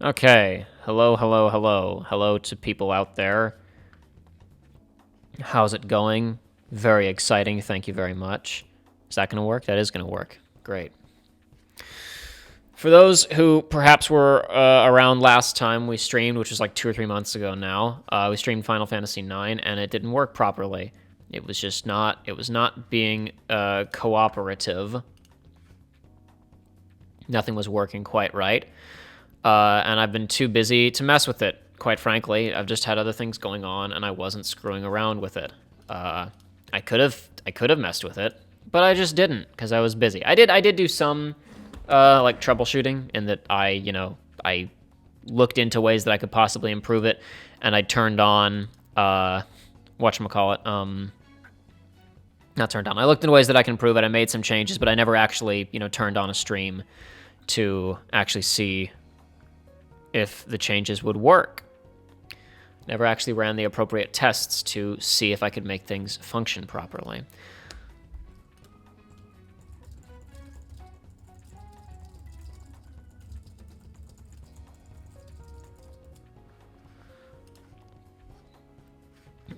Okay, hello, hello, hello. Hello to people out there. How's it going? Very exciting, thank you very much. Is that going to work? That is going to work. Great. For those who perhaps were around last time we streamed, which was like 2 or 3 months ago now, we streamed Final Fantasy IX, and it didn't work properly. It was just not, it was not being cooperative. Nothing was working quite right. And I've been too busy to mess with it, quite frankly. I've just had other things going on, and I wasn't screwing around with it. I could have messed with it, but I just didn't because I was busy. I did do some like troubleshooting in that I looked into ways that I could possibly improve it, and I turned on whatchamacallit, not turned on. I looked into ways that I can improve it. I made some changes, but I never actually turned on a stream to actually see if the changes would work. Never actually ran the appropriate tests to see if I could make things function properly.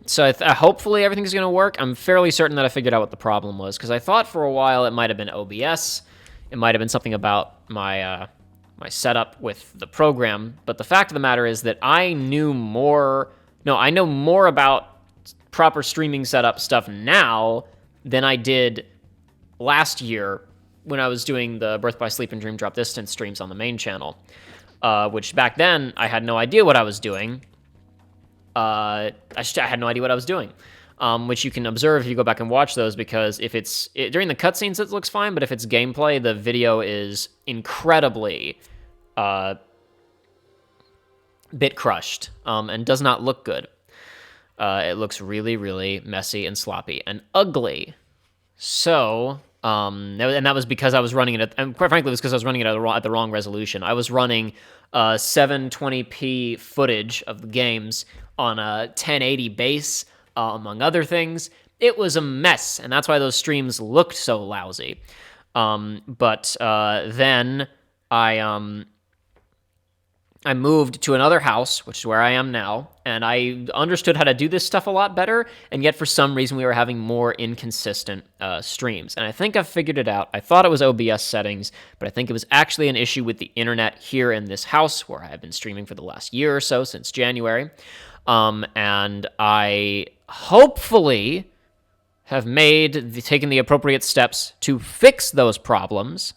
So hopefully everything's going to work. I'm fairly certain that I figured out what the problem was, because I thought for a while it might have been OBS. It might have been something about my setup with the program, but the fact of the matter is that I know more about proper streaming setup stuff now than I did last year when I was doing the Birth by Sleep and Dream Drop Distance streams on the main channel, which back then I had no idea what I was doing. I had no idea what I was doing. Which you can observe if you go back and watch those, because if it's during the cutscenes, it looks fine, but if it's gameplay, the video is incredibly bit crushed and does not look good. It looks really, really messy and sloppy and ugly. So, and that was because I was running it and quite frankly, it was because I was running it at the wrong resolution. I was running 720p footage of the games on a 1080 base. Among other things. It was a mess, and that's why those streams looked so lousy. But then I moved to another house, which is where I am now, and I understood how to do this stuff a lot better, and yet for some reason we were having more inconsistent streams. And I think I've figured it out. I thought it was OBS settings, but I think it was actually an issue with the internet here in this house, where I've been streaming for the last year or so, since January. And I hopefully have taken the appropriate steps to fix those problems,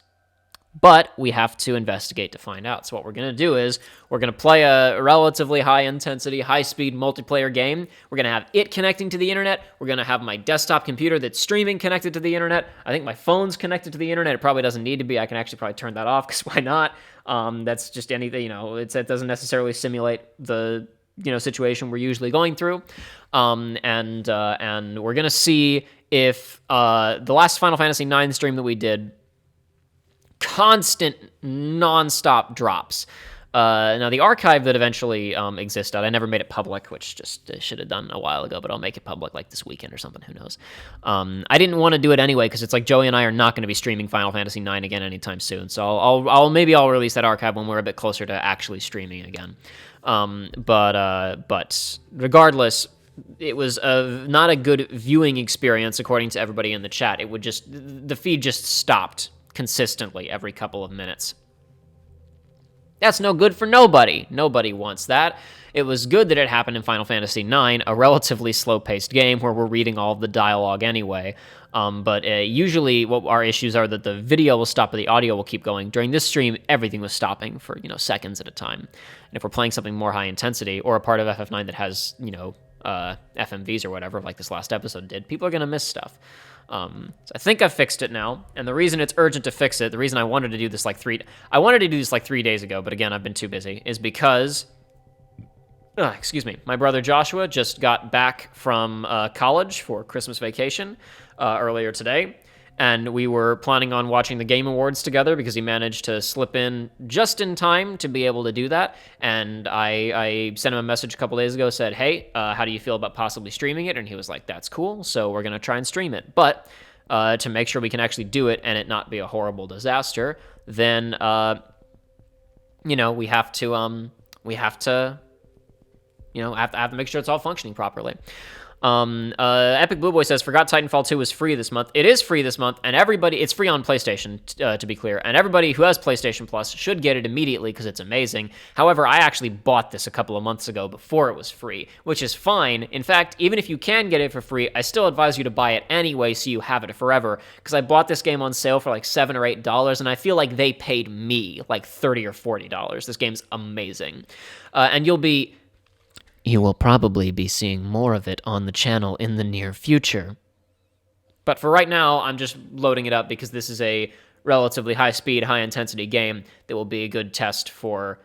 but we have to investigate to find out. So what we're going to do is we're going to play a relatively high-intensity, high-speed multiplayer game. We're going to have it connecting to the internet. We're going to have my desktop computer that's streaming connected to the internet. I think my phone's connected to the internet. It probably doesn't need to be. I can actually probably turn that off, because why not? That's just anything, it doesn't necessarily simulate the situation we're usually going through. And we're going to see if the last Final Fantasy IX stream that we did, constant, non-stop drops. Now, the archive that eventually existed, I never made it public, which just should have done a while ago, but I'll make it public like this weekend or something, who knows. I didn't want to do it anyway, because it's like Joey and I are not going to be streaming Final Fantasy IX again anytime soon, so maybe I'll release that archive when we're a bit closer to actually streaming again. But regardless, it was not a good viewing experience according to everybody in the chat. The feed just stopped consistently every couple of minutes. That's no good for nobody. Nobody wants that. It was good that it happened in Final Fantasy IX, a relatively slow-paced game where we're reading all of the dialogue anyway. But usually what our issues are that the video will stop but the audio will keep going. During this stream, everything was stopping for, seconds at a time. And if we're playing something more high intensity or a part of FF9 that has, FMVs or whatever, like this last episode did, people are going to miss stuff. So I think I've fixed it now, and the reason it's urgent to fix it, the reason I wanted to do this like 3 days ago, but again, I've been too busy, is because, my brother Joshua just got back from college for Christmas vacation earlier today, and we were planning on watching the Game Awards together because he managed to slip in just in time to be able to do that. And I sent him a message a couple days ago, said, hey, how do you feel about possibly streaming it? And he was like, that's cool, so we're going to try and stream it. But to make sure we can actually do it and it not be a horrible disaster, then, we have to make sure it's all functioning properly. Epic Blue Boy says, forgot Titanfall 2 was free this month. It is free this month, and it's free on PlayStation, to be clear, and everybody who has PlayStation Plus should get it immediately because it's amazing. However, I actually bought this a couple of months ago before it was free, which is fine. In fact, even if you can get it for free, I still advise you to buy it anyway so you have it forever, because I bought this game on sale for like $7 or $8, and I feel like they paid me like $30 or $40. This game's amazing. And you will probably be seeing more of it on the channel in the near future. But for right now, I'm just loading it up because this is a relatively high-speed, high-intensity game that will be a good test for,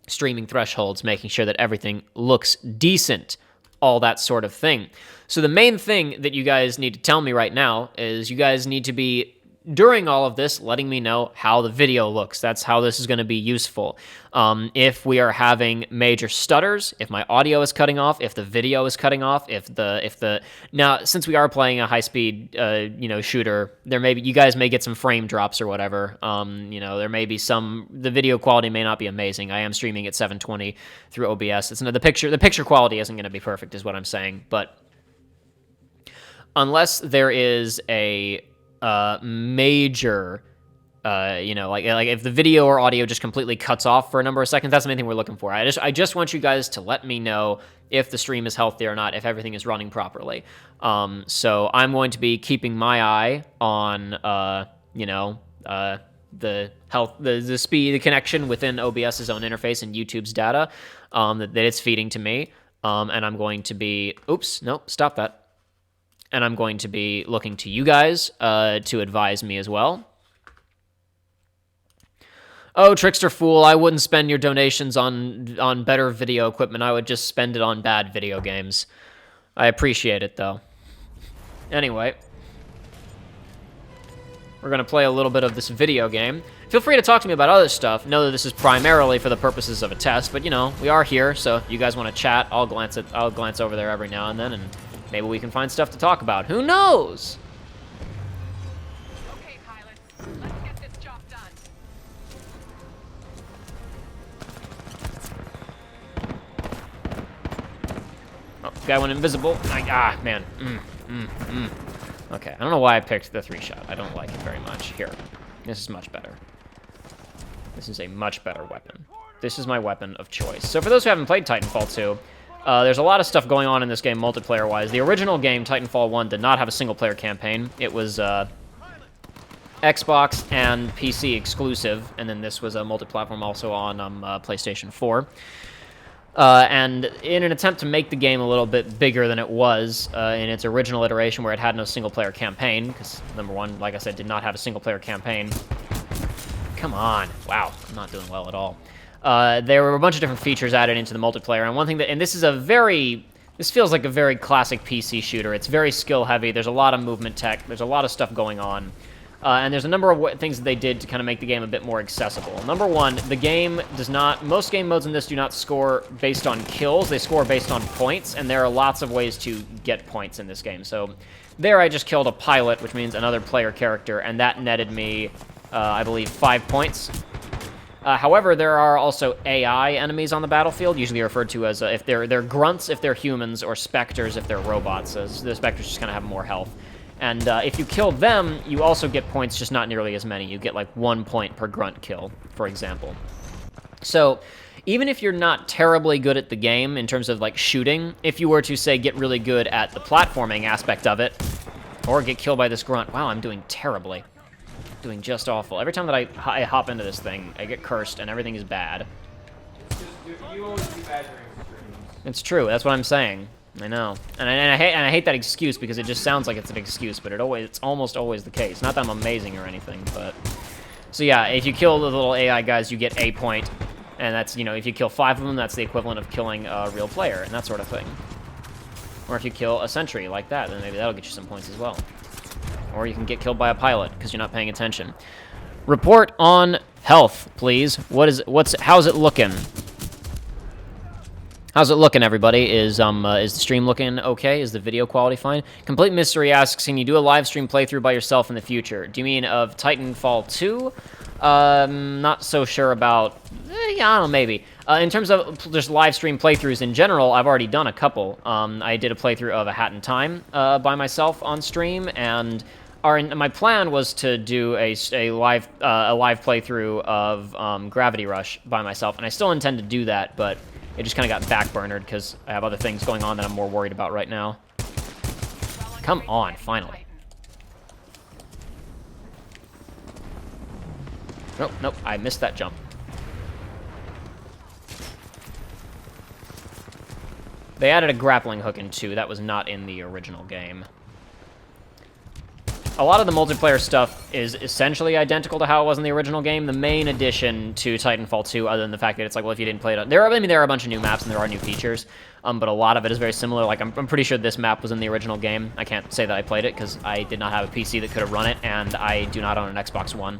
streaming thresholds, making sure that everything looks decent, all that sort of thing. So the main thing that you guys need to tell me right now is you guys need to be, during all of this, letting me know how the video looks. That's how this is going to be useful. If we are having major stutters, if my audio is cutting off, if the video is cutting off, now since we are playing a high speed, shooter, you guys may get some frame drops or whatever. There may be the video quality may not be amazing. I am streaming at 720 through OBS. The picture quality isn't going to be perfect, is what I'm saying. But unless there is a major, like if the video or audio just completely cuts off for a number of seconds, that's the main thing we're looking for. I just want you guys to let me know if the stream is healthy or not, if everything is running properly. So I'm going to be keeping my eye on, the health, the speed, the connection within OBS's own interface and YouTube's data, that it's feeding to me. And I'm going to be, stop that. And I'm going to be looking to you guys to advise me as well. Oh, Trickster Fool, I wouldn't spend your donations on better video equipment. I would just spend it on bad video games. I appreciate it, though. Anyway, we're going to play a little bit of this video game. Feel free to talk to me about other stuff. Know that this is primarily for the purposes of a test, but, we are here, so if you guys want to chat, I'll glance over there every now and then, and maybe we can find stuff to talk about. Who knows? Okay, pilots, let's get this job done. Oh, guy went invisible. Man. Okay, I don't know why I picked the 3-shot. I don't like it very much. Here, this is much better. This is a much better weapon. This is my weapon of choice. So for those who haven't played Titanfall 2, there's a lot of stuff going on in this game multiplayer-wise. The original game, Titanfall 1, did not have a single-player campaign. It was Xbox and PC exclusive, and then this was a multi-platform also on PlayStation 4. And in an attempt to make the game a little bit bigger than it was in its original iteration where it had no single-player campaign, because, number one, like I said, did not have a single-player campaign. Come on. Wow, I'm not doing well at all. There were a bunch of different features added into the multiplayer, and one thing this feels like a very classic PC shooter. It's very skill-heavy. There's a lot of movement tech. There's a lot of stuff going on. And there's a number of things that they did to kind of make the game a bit more accessible. Number one, the game does not... Most game modes in this do not score based on kills. They score based on points, and there are lots of ways to get points in this game. So there I just killed a pilot, which means another player character, and that netted me, I believe, 5 points. However, there are also AI enemies on the battlefield, usually referred to as, if they're grunts if they're humans, or specters if they're robots. The specters just kind of have more health. And if you kill them, you also get points, just not nearly as many. You get like 1 point per grunt kill, for example. So even if you're not terribly good at the game in terms of like shooting, if you were to, say, get really good at the platforming aspect of it, or get killed by this grunt, wow, I'm doing terribly. Doing just awful. Every time that I hop into this thing, I get cursed and everything is bad. You always do bad during streams. It's true, that's what I'm saying. I know, and I hate that excuse because it just sounds like it's an excuse, but it's almost always the case. Not that I'm amazing or anything, but so yeah, if you kill the little AI guys, you get a point, and that's, you know, if you kill 5 of them, that's the equivalent of killing a real player and that sort of thing. Or if you kill a sentry like that, then maybe that'll get you some points as well. Or you can get killed by a pilot because you're not paying attention. Report on health, please. How's it looking? How's it looking, everybody? Is the stream looking okay? Is the video quality fine? Complete Mystery asks, can you do a live stream playthrough by yourself in the future? Do you mean of Titanfall 2? Not so sure about... yeah, I don't know, maybe. In terms of just live stream playthroughs in general, I've already done a couple. I did a playthrough of A Hat in Time by myself on stream, and my plan was to do a live playthrough of Gravity Rush by myself, and I still intend to do that, but it just kind of got backburnered because I have other things going on that I'm more worried about right now. Come on, finally. Nope, nope, I missed that jump. They added a grappling hook in 2. That was not in the original game. A lot of the multiplayer stuff is essentially identical to how it was in the original game. The main addition to Titanfall 2, other than the fact that it's like, well, if you didn't play it... there are a bunch of new maps and there are new features, but a lot of it is very similar. Like, I'm pretty sure this map was in the original game. I can't say that I played it because I did not have a PC that could have run it, and I do not own an Xbox One.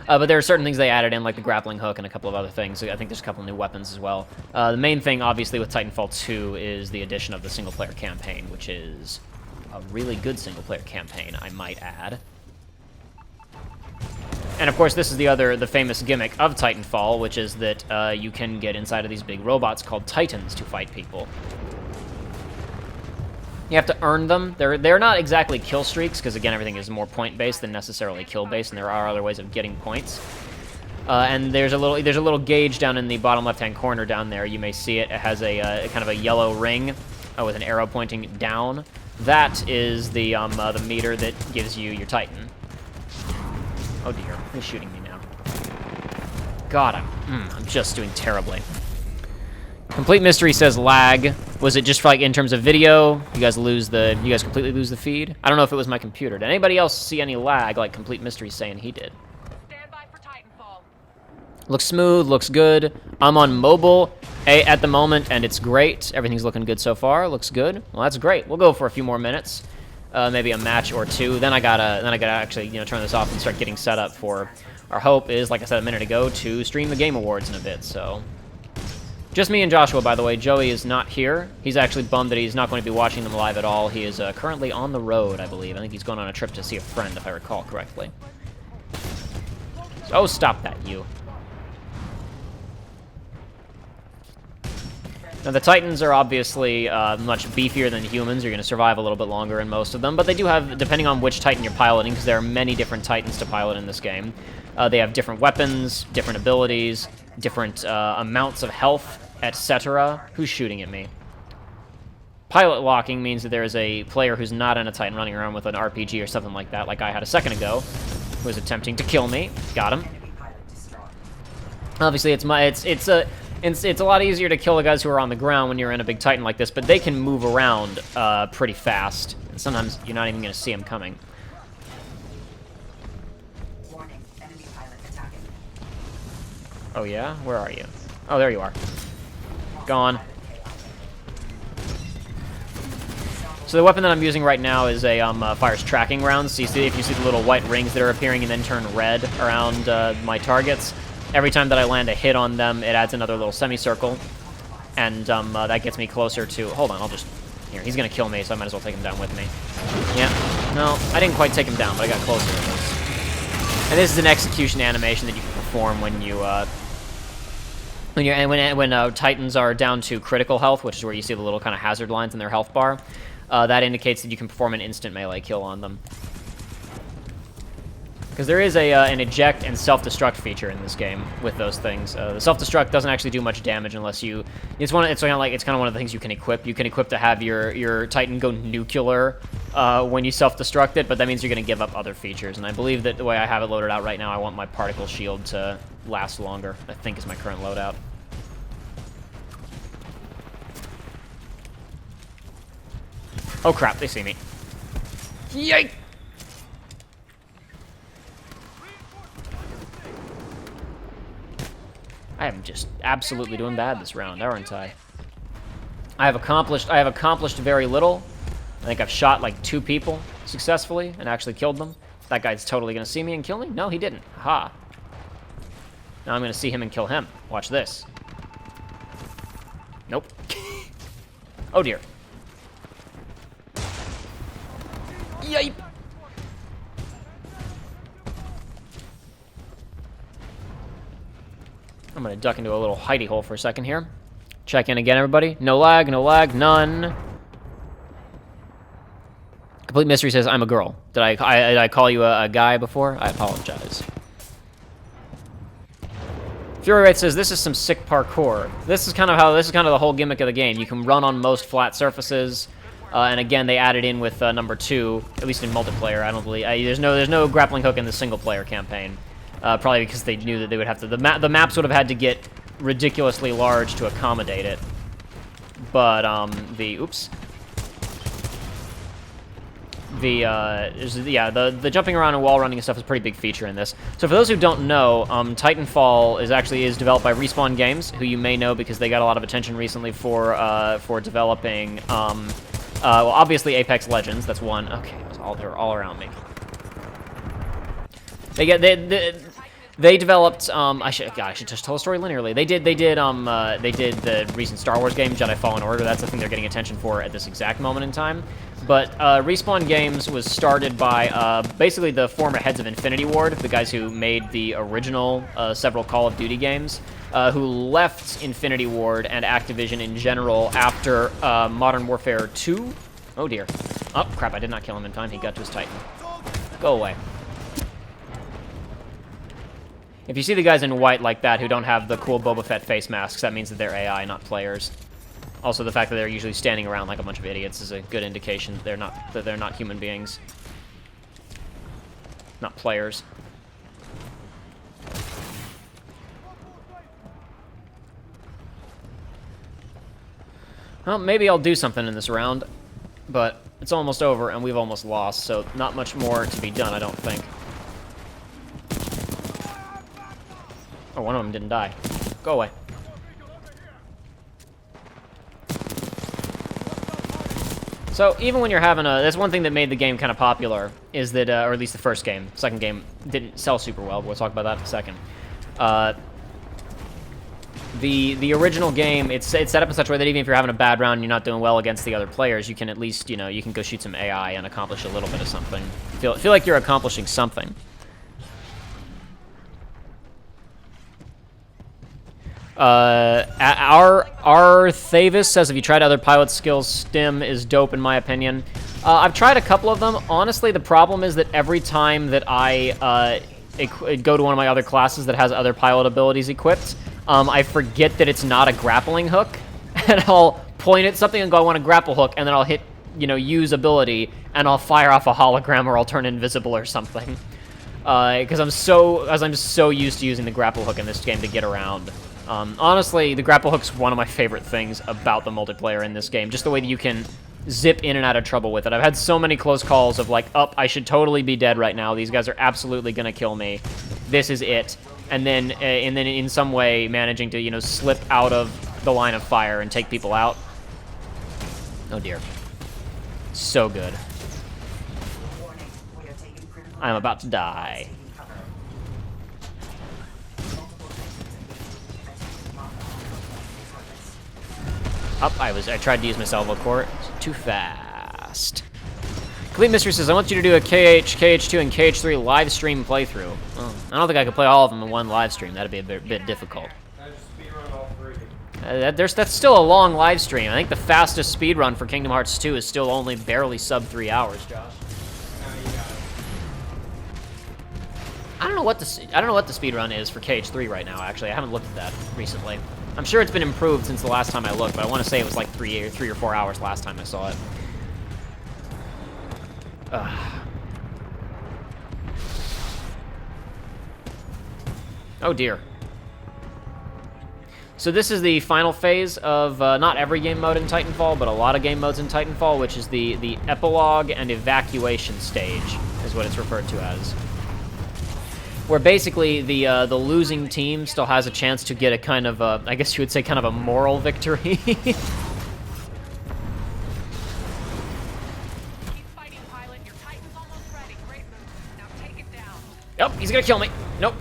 But there are certain things they added in, like the grappling hook and a couple of other things. I think there's a couple new weapons as well. The main thing, obviously, with Titanfall 2 is the addition of the single-player campaign, which is a really good single-player campaign, I might add. And of course, this is the famous gimmick of Titanfall, which is that you can get inside of these big robots called Titans to fight people. You have to earn them. They're not exactly kill streaks, because again, everything is more point-based than necessarily kill-based, and there are other ways of getting points. And there's a little gauge down in the bottom left-hand corner down there. You may see it. It has a kind of a yellow ring with an arrow pointing down. That is the meter that gives you your Titan. Oh dear, who's shooting me now? God, I'm just doing terribly. Complete Mystery says lag. Was it just for, like, in terms of video? You guys completely lose the feed? I don't know if it was my computer. Did anybody else see any lag like Complete Mystery saying he did? Stand by for Titanfall. Looks smooth, looks good. I'm on mobile at the moment, and it's great. Everything's looking good so far. Looks good. Well, that's great. We'll go for a few more minutes, maybe a match or two. Then I gotta actually, turn this off and start getting set up for. Our hope is, like I said a minute ago, to stream the Game Awards in a bit. So, just me and Joshua, by the way. Joey is not here. He's actually bummed that he's not going to be watching them live at all. He is currently on the road, I believe. I think he's going on a trip to see a friend, if I recall correctly. Oh, stop that, you. Now, the Titans are obviously much beefier than humans. You're going to survive a little bit longer in most of them. But they do have, depending on which Titan you're piloting, because there are many different Titans to pilot in this game, they have different weapons, different abilities, different amounts of health, etc. Who's shooting at me? Pilot locking means that there is a player who's not in a Titan running around with an RPG or something like that, like I had a second ago, who was attempting to kill me. Got him. Obviously, it's a lot easier to kill the guys who are on the ground when you're in a big Titan like this, but they can move around pretty fast, and sometimes you're not even going to see them coming. Warning, enemy pilot attacking. Oh yeah? Where are you? Oh, there you are. Gone. So So the weapon that I'm using right now is a fires tracking rounds. So you see, if you see the little white rings that are appearing and then turn red around my targets, every time that I land a hit on them, it adds another little semicircle, and that gets me closer to. Hold on, I'll just. Here, he's gonna kill me, so I might as well take him down with me. Yeah. No, I didn't quite take him down, but I got closer. And this is an execution animation that you can perform when you when Titans are down to critical health, which is where you see the little kind of hazard lines in their health bar. That indicates that you can perform an instant melee kill on them. Because there is an eject and self-destruct feature in this game with those things. The self-destruct doesn't actually do much damage unless you. It's kind of one of the things you can equip. You can equip to have your Titan go nuclear when you self-destruct it, but that means you're going to give up other features. And I believe that the way I have it loaded out right now, I want my particle shield to last longer. I think is my current loadout. Oh crap! They see me. Yike! I am just absolutely doing bad this round, aren't I? I have accomplished very little. I think I've shot like 2 people successfully and actually killed them. That guy's totally gonna see me and kill me? No, he didn't. Ha. Now I'm gonna see him and kill him. Watch this. Nope. Oh dear. Yipe! I'm gonna duck into a little hidey hole for a second here. Check in again, everybody. No lag, none. Complete Mystery says, I'm a girl. Did I call you a guy before? I apologize. Fury Wraith says, this is some sick parkour. This is kind of the whole gimmick of the game. You can run on most flat surfaces. And again, they added in with number 2, at least in multiplayer. I don't believe there's no grappling hook in the single-player campaign. Probably because they knew that they would have to. The maps would have had to get ridiculously large to accommodate it. But the jumping around and wall running and stuff is a pretty big feature in this. So for those who don't know, Titanfall is developed by Respawn Games, who you may know because they got a lot of attention recently for developing. Well, obviously Apex Legends. That's one. Okay, they're all around me. They developed. I should just tell the story linearly. They did the recent Star Wars game, Jedi Fallen Order. That's the thing they're getting attention for at this exact moment in time. But Respawn Games was started by basically the former heads of Infinity Ward, the guys who made the original several Call of Duty games, who left Infinity Ward and Activision in general after Modern Warfare 2. Oh dear. Oh crap! I did not kill him in time. He got to his Titan. Go away. If you see the guys in white like that who don't have the cool Boba Fett face masks, that means that they're AI, not players. Also, the fact that they're usually standing around like a bunch of idiots is a good indication that they're not human beings. Not players. Well, maybe I'll do something in this round, but it's almost over and we've almost lost, so not much more to be done, I don't think. Oh, one of them didn't die. Go away. So, even when you're having that's one thing that made the game kind of popular, is that, or at least the first game. Second game didn't sell super well, but we'll talk about that in a second. The original game, it's set up in such a way that even if you're having a bad round and you're not doing well against the other players, you can at least, you can go shoot some AI and accomplish a little bit of something. Feel like you're accomplishing something. Our Thavis says if you tried other pilot skills, Stim is dope in my opinion. I've tried a couple of them. Honestly, the problem is that every time that I go to one of my other classes that has other pilot abilities equipped, I forget that it's not a grappling hook, and I'll point at something and go, I want a grapple hook, and then I'll hit, use ability, and I'll fire off a hologram or I'll turn invisible or something. Because I'm so used to using the grapple hook in this game to get around. Honestly, the grapple hook's one of my favorite things about the multiplayer in this game. Just the way that you can zip in and out of trouble with it. I've had so many close calls of like, I should totally be dead right now. These guys are absolutely gonna kill me. This is it. And then in some way managing to, slip out of the line of fire and take people out. Oh dear. So good. Warning, we are taking critical I'm about to die. taking cover. Multiple sections engaged. Attempting to lock on Up, I tried to use my salvo core. Too fast. Complete Mystery says, I want you to do a KH, KH2, and KH3 live stream playthrough. Oh, I don't think I could play all of them in one live stream. That'd be a bit difficult. I just speedrun all 3. That's still a long live stream. I think the fastest speedrun for Kingdom Hearts 2 is still only barely sub 3 hours, Josh. Now you got it. I don't know what the speedrun is for KH3 right now, actually. I haven't looked at that recently. I'm sure it's been improved since the last time I looked, but I want to say it was like 3 or 4 hours last time I saw it. Oh dear. So this is the final phase of not every game mode in Titanfall, but a lot of game modes in Titanfall, which is the epilogue and evacuation stage, is what it's referred to as. Where basically the losing team still has a chance to get a kind of a, I guess you would say, kind of a moral victory. Keep fighting, pilot. Your Titan's almost ready. Great move. Now take it down. Nope, he's gonna kill me. Nope.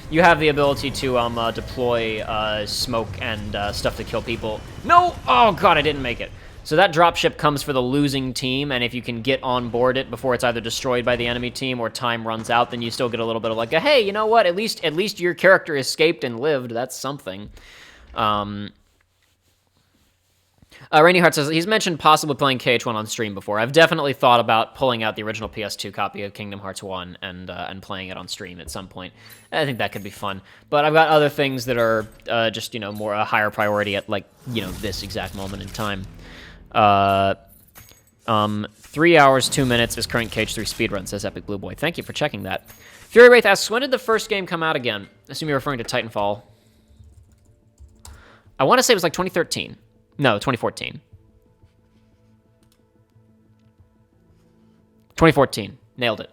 You have the ability to deploy smoke and stuff to kill people. No! Oh god, I didn't make it. So that dropship comes for the losing team, and if you can get on board it before it's either destroyed by the enemy team or time runs out, then you still get a little bit of like a, hey, you know what? At least your character escaped and lived. That's something. Rainy Heart says, he's mentioned possibly playing KH1 on stream before. I've definitely thought about pulling out the original PS2 copy of Kingdom Hearts 1 and playing it on stream at some point. I think that could be fun. But I've got other things that are just, more a higher priority at, like, this exact moment in time. 3 hours, 2 minutes is current KH3 speedrun, says Epic Blue Boy. Thank you for checking that. Fury Wraith asks, when did the first game come out again? I assume you're referring to Titanfall. I want to say it was like 2013. No, 2014. 2014. Nailed it.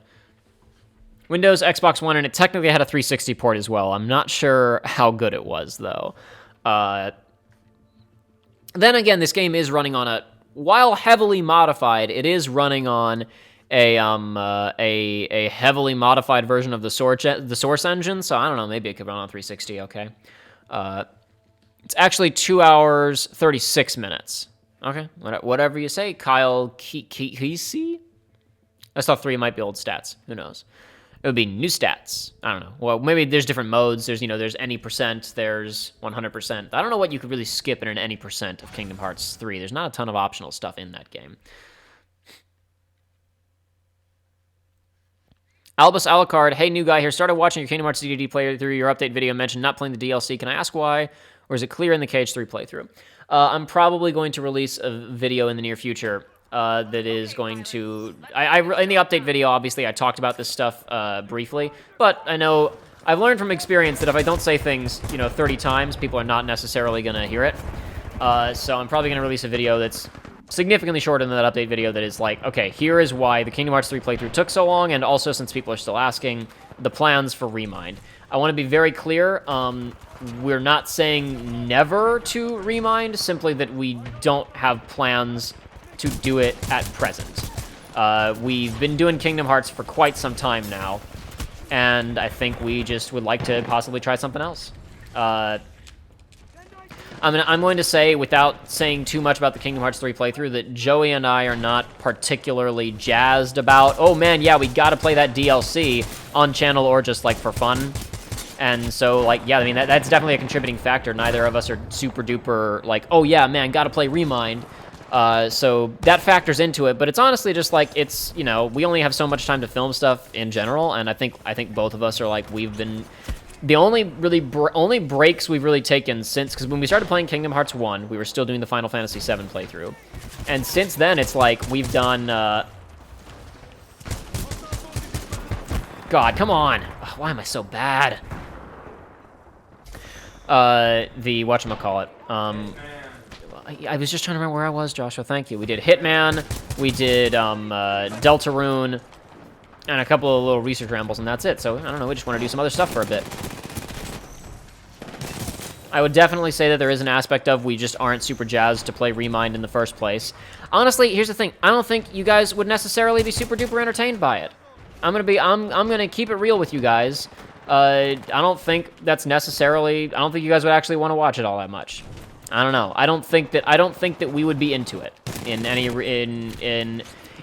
Windows, Xbox One, and it technically had a 360 port as well. I'm not sure how good it was, though. Then again, this game is running on a... While heavily modified, it is running on a heavily modified version of the Source engine, so I don't know, maybe it could run on 360, okay. It's actually 2 hours, 36 minutes. Okay, whatever you say, Kyle Kesey? I saw 3 might be old stats. Who knows? It would be new stats. I don't know. Well, maybe there's different modes. There's, there's any percent. There's 100%. I don't know what you could really skip in an any percent of Kingdom Hearts 3. There's not a ton of optional stuff in that game. Albus Alucard, hey, new guy here. Started watching your Kingdom Hearts DDD playthrough. Your update video mentioned not playing the DLC. Can I ask why? Or is it clear in the KH3 playthrough? I'm probably going to release a video in the near future that is going to... in the update video, obviously, I talked about this stuff briefly, but I know... I've learned from experience that if I don't say things, 30 times, people are not necessarily going to hear it. So I'm probably going to release a video that's significantly shorter than that update video that is like, okay, here is why the Kingdom Hearts 3 playthrough took so long, and also, since people are still asking, the plans for Remind. I want to be very clear, we're not saying never to Remind, simply that we don't have plans to do it at present. We've been doing Kingdom Hearts for quite some time now, and I think we just would like to possibly try something else. I'm going to say, without saying too much about the Kingdom Hearts 3 playthrough, that Joey and I are not particularly jazzed about, oh man, yeah, we gotta play that DLC on channel or just, like, for fun. And so, like, yeah, I mean, that's definitely a contributing factor. Neither of us are super duper, like, oh yeah, man, gotta play Remind. So that factors into it, but it's honestly just like, it's, we only have so much time to film stuff in general, and I think both of us are like, we've been... The only really only breaks we've really taken since, because when we started playing Kingdom Hearts 1, we were still doing the Final Fantasy VII playthrough. And since then, it's like, we've done, God, come on! Ugh, why am I so bad? Whatchamacallit, I was just trying to remember where I was, Joshua, thank you. We did Hitman, we did, Deltarune, and a couple of little research rambles, and that's it. So, I don't know, we just want to do some other stuff for a bit. I would definitely say that there is an aspect of we just aren't super jazzed to play Remind in the first place. Honestly, here's the thing. I don't think you guys would necessarily be super duper entertained by it. I'm gonna keep it real with you guys. I don't think that's necessarily. I don't think you guys would actually want to watch it all that much. I don't know. I don't think that we would be into it in any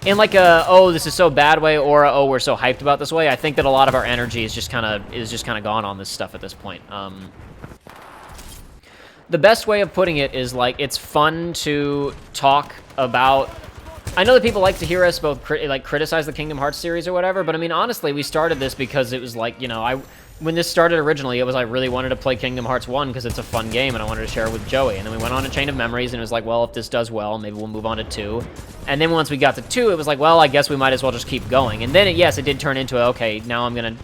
in like a, oh, this is so bad way, or a, oh, we're so hyped about this way. I think that a lot of our energy is just kind of gone on this stuff at this point. The best way of putting it is, like, it's fun to talk about. I know that people like to hear us both criticize the Kingdom Hearts series or whatever, but I mean, honestly, we started this because it was like, you know, when this started originally, it was I really wanted to play Kingdom Hearts 1 because it's a fun game and I wanted to share it with Joey. And then we went on a Chain of Memories and it was like, well, if this does well, maybe we'll move on to 2. And then once we got to 2, it was like, well, I guess we might as well just keep going. And then, yes, it did turn into, okay, now I'm going to,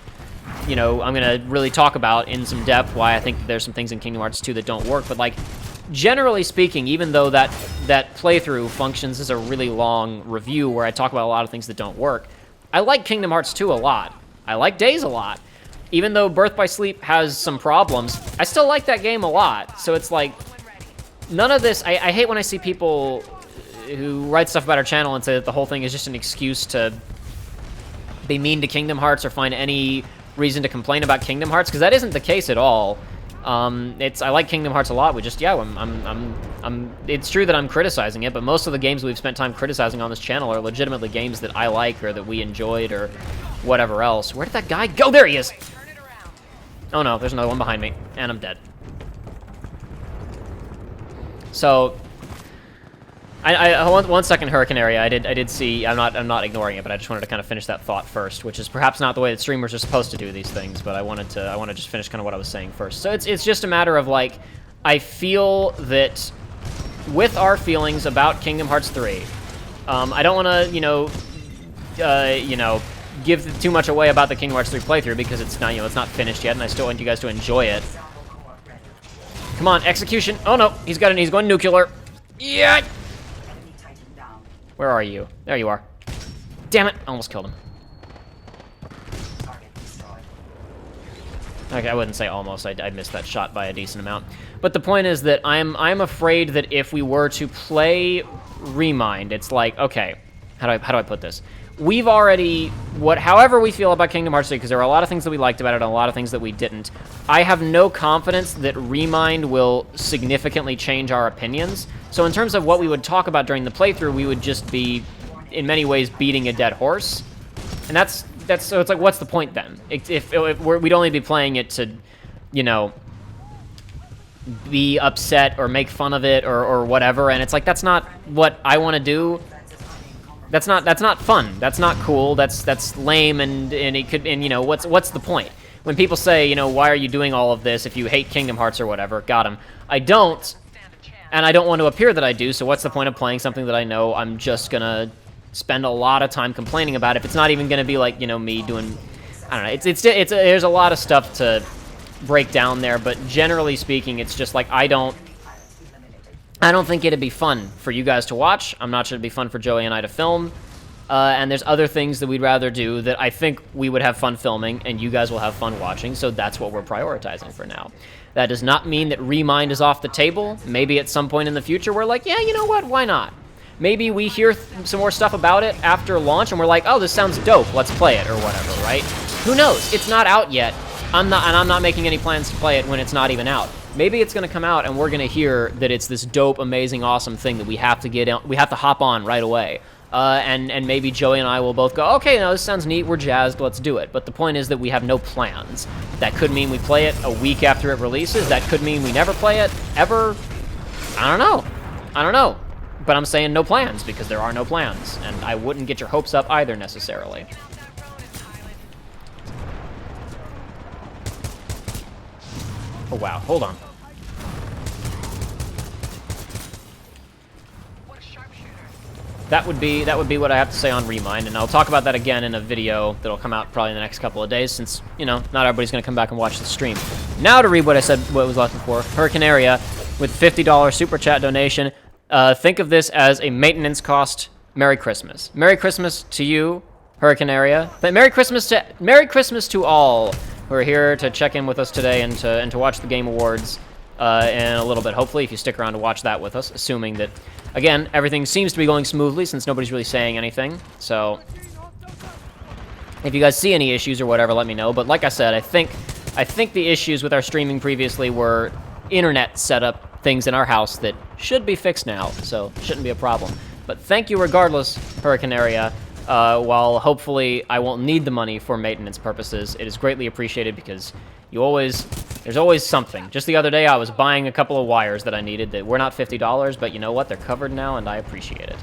you know, I'm going to really talk about in some depth why I think that there's some things in Kingdom Hearts 2 that don't work. But, like, generally speaking, even though that playthrough functions as a really long review where I talk about a lot of things that don't work, I like Kingdom Hearts 2 a lot. I like Days a lot. Even though Birth by Sleep has some problems, I still like that game a lot. So it's like, none of this, I hate when I see people who write stuff about our channel and say that the whole thing is just an excuse to be mean to Kingdom Hearts or find any reason to complain about Kingdom Hearts, because that isn't the case at all. I like Kingdom Hearts a lot. We just, yeah, it's true that I'm criticizing it, but most of the games we've spent time criticizing on this channel are legitimately games that I like or that we enjoyed or whatever else. Where did that guy go? There he is! Oh no, there's another one behind me, and I'm dead. So, one second, Hurricane Area. I did see. I'm not ignoring it, but I just wanted to kind of finish that thought first, which is perhaps not the way that streamers are supposed to do these things. But I want to just finish kind of what I was saying first. So it's just a matter of, like, I feel that with our feelings about Kingdom Hearts 3, I don't want to give too much away about the Kingdom Hearts 3 playthrough because it's not it's not finished yet, and I still want you guys to enjoy it. Come on, execution! Oh no, he's going nuclear. Yeah. Enemy Titan down. Where are you? There you are. Damn it! I almost killed him. Target destroyed. Okay, I wouldn't say almost. I missed that shot by a decent amount. But the point is that I'm afraid that if we were to play Remind, it's like, okay, how do I put this? We've already, however we feel about Kingdom Hearts 3, because there are a lot of things that we liked about it and a lot of things that we didn't, I have no confidence that Remind will significantly change our opinions. So in terms of what we would talk about during the playthrough, we would just be, in many ways, beating a dead horse. And that's so it's like, what's the point then? If we'd only be playing it to, you know, be upset or make fun of it or whatever, and it's like, that's not what I want to do. That's not fun. That's not cool. That's lame, and it could, and you know, what's the point? When people say, you know, why are you doing all of this if you hate Kingdom Hearts or whatever? Got him. I don't, and I don't want to appear that I do. So what's the point of playing something that I know I'm just gonna spend a lot of time complaining about if it's not even gonna be like, you know, me doing, I don't know. It's there's a lot of stuff to break down there, but generally speaking, it's just like I don't think it'd be fun for you guys to watch. I'm not sure it'd be fun for Joey and I to film. And there's other things that we'd rather do that I think we would have fun filming and you guys will have fun watching, so that's what we're prioritizing for now. That does not mean that Remind is off the table. Maybe at some point in the future we're like, yeah, you know what, why not? Maybe we hear some more stuff about it after launch and we're like, oh, this sounds dope, let's play it or whatever, right? Who knows? It's not out yet. I'm not making any plans to play it when it's not even out. Maybe it's going to come out and we're going to hear that it's this dope, amazing, awesome thing that we have to hop on right away. And maybe Joey and I will both go, okay, now this sounds neat, we're jazzed, let's do it. But the point is that we have no plans. That could mean we play it a week after it releases. That could mean we never play it, ever. I don't know. But I'm saying no plans because there are no plans. And I wouldn't get your hopes up either, necessarily. Oh, wow. Hold on. That would be what I have to say on Remind, and I'll talk about that again in a video that'll come out probably in the next couple of days, since, you know, not everybody's going to come back and watch the stream. Now to read what I said, what was left before. Hurricane Area with $50 super chat donation. Think of this as a maintenance cost. Merry Christmas. Merry Christmas to you, Hurricane Area. But Merry Christmas to all who are here to check in with us today and to watch the Game Awards. in a little bit, hopefully, if you stick around to watch that with us, assuming that, again, everything seems to be going smoothly since nobody's really saying anything. So if you guys see any issues or whatever, let me know. But like I said, I think the issues with our streaming previously were internet setup things in our house that should be fixed now, so shouldn't be a problem. But thank you regardless, Hurricaneria. While hopefully I won't need the money for maintenance purposes, it is greatly appreciated because there's always something. Just the other day, I was buying a couple of wires that I needed that were not $50, but you know what? They're covered now, and I appreciate it.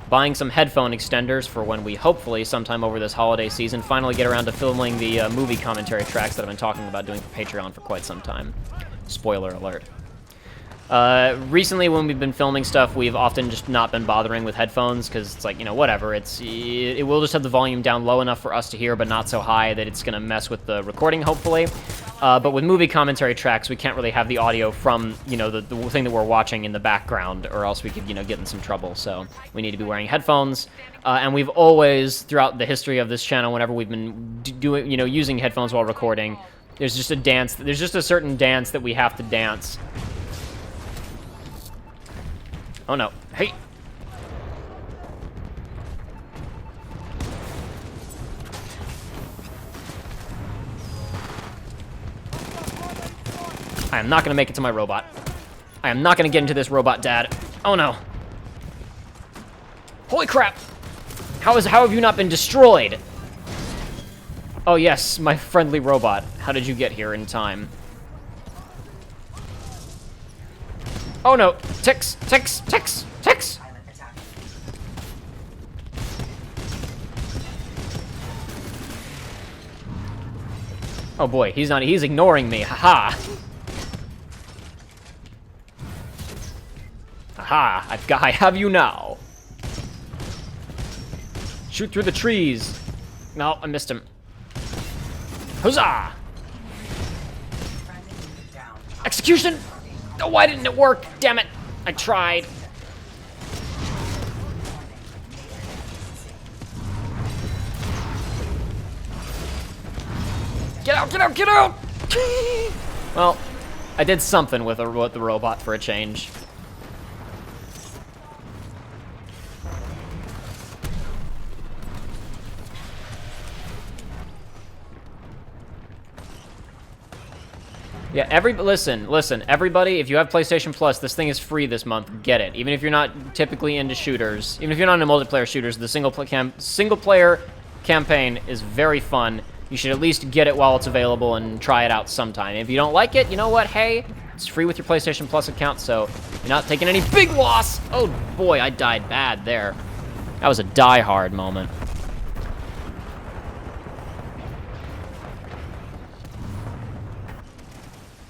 Buying some headphone extenders for when we hopefully, sometime over this holiday season, finally get around to filming the movie commentary tracks that I've been talking about doing for Patreon for quite some time. Spoiler alert. Recently, when we've been filming stuff, we've often just not been bothering with headphones because it's like, you know, whatever. It will just have the volume down low enough for us to hear, but not so high that it's going to mess with the recording, hopefully. But with movie commentary tracks, we can't really have the audio from, you know, the thing that we're watching in the background, or else we could, you know, get in some trouble. So we need to be wearing headphones. And we've always, throughout the history of this channel, whenever we've been doing, you know, using headphones while recording, there's just a dance. There's just a certain dance that we have to dance. Oh no. Hey! I am not gonna make it to my robot. I am not gonna get into this robot, Dad. Oh no. Holy crap! How have you not been destroyed? Oh yes, my friendly robot. How did you get here in time? Oh no! Ticks! Ticks! Ticks! Ticks! Pilot attack. Oh boy, he's ignoring me. Haha! Haha! I have you now! Shoot through the trees! No, I missed him. Huzzah! Friendly unit down. Execution! Oh, why didn't it work? Damn it! I tried. Get out! Get out! Get out! Well, I did something with the robot for a change. Yeah, listen, everybody, if you have PlayStation Plus, this thing is free this month. Get it. Even if you're not typically into shooters, even if you're not into multiplayer shooters, the single player campaign is very fun. You should at least get it while it's available and try it out sometime. If you don't like it, you know what? Hey, it's free with your PlayStation Plus account, so you're not taking any big loss. Oh boy, I died bad there. That was a die-hard moment.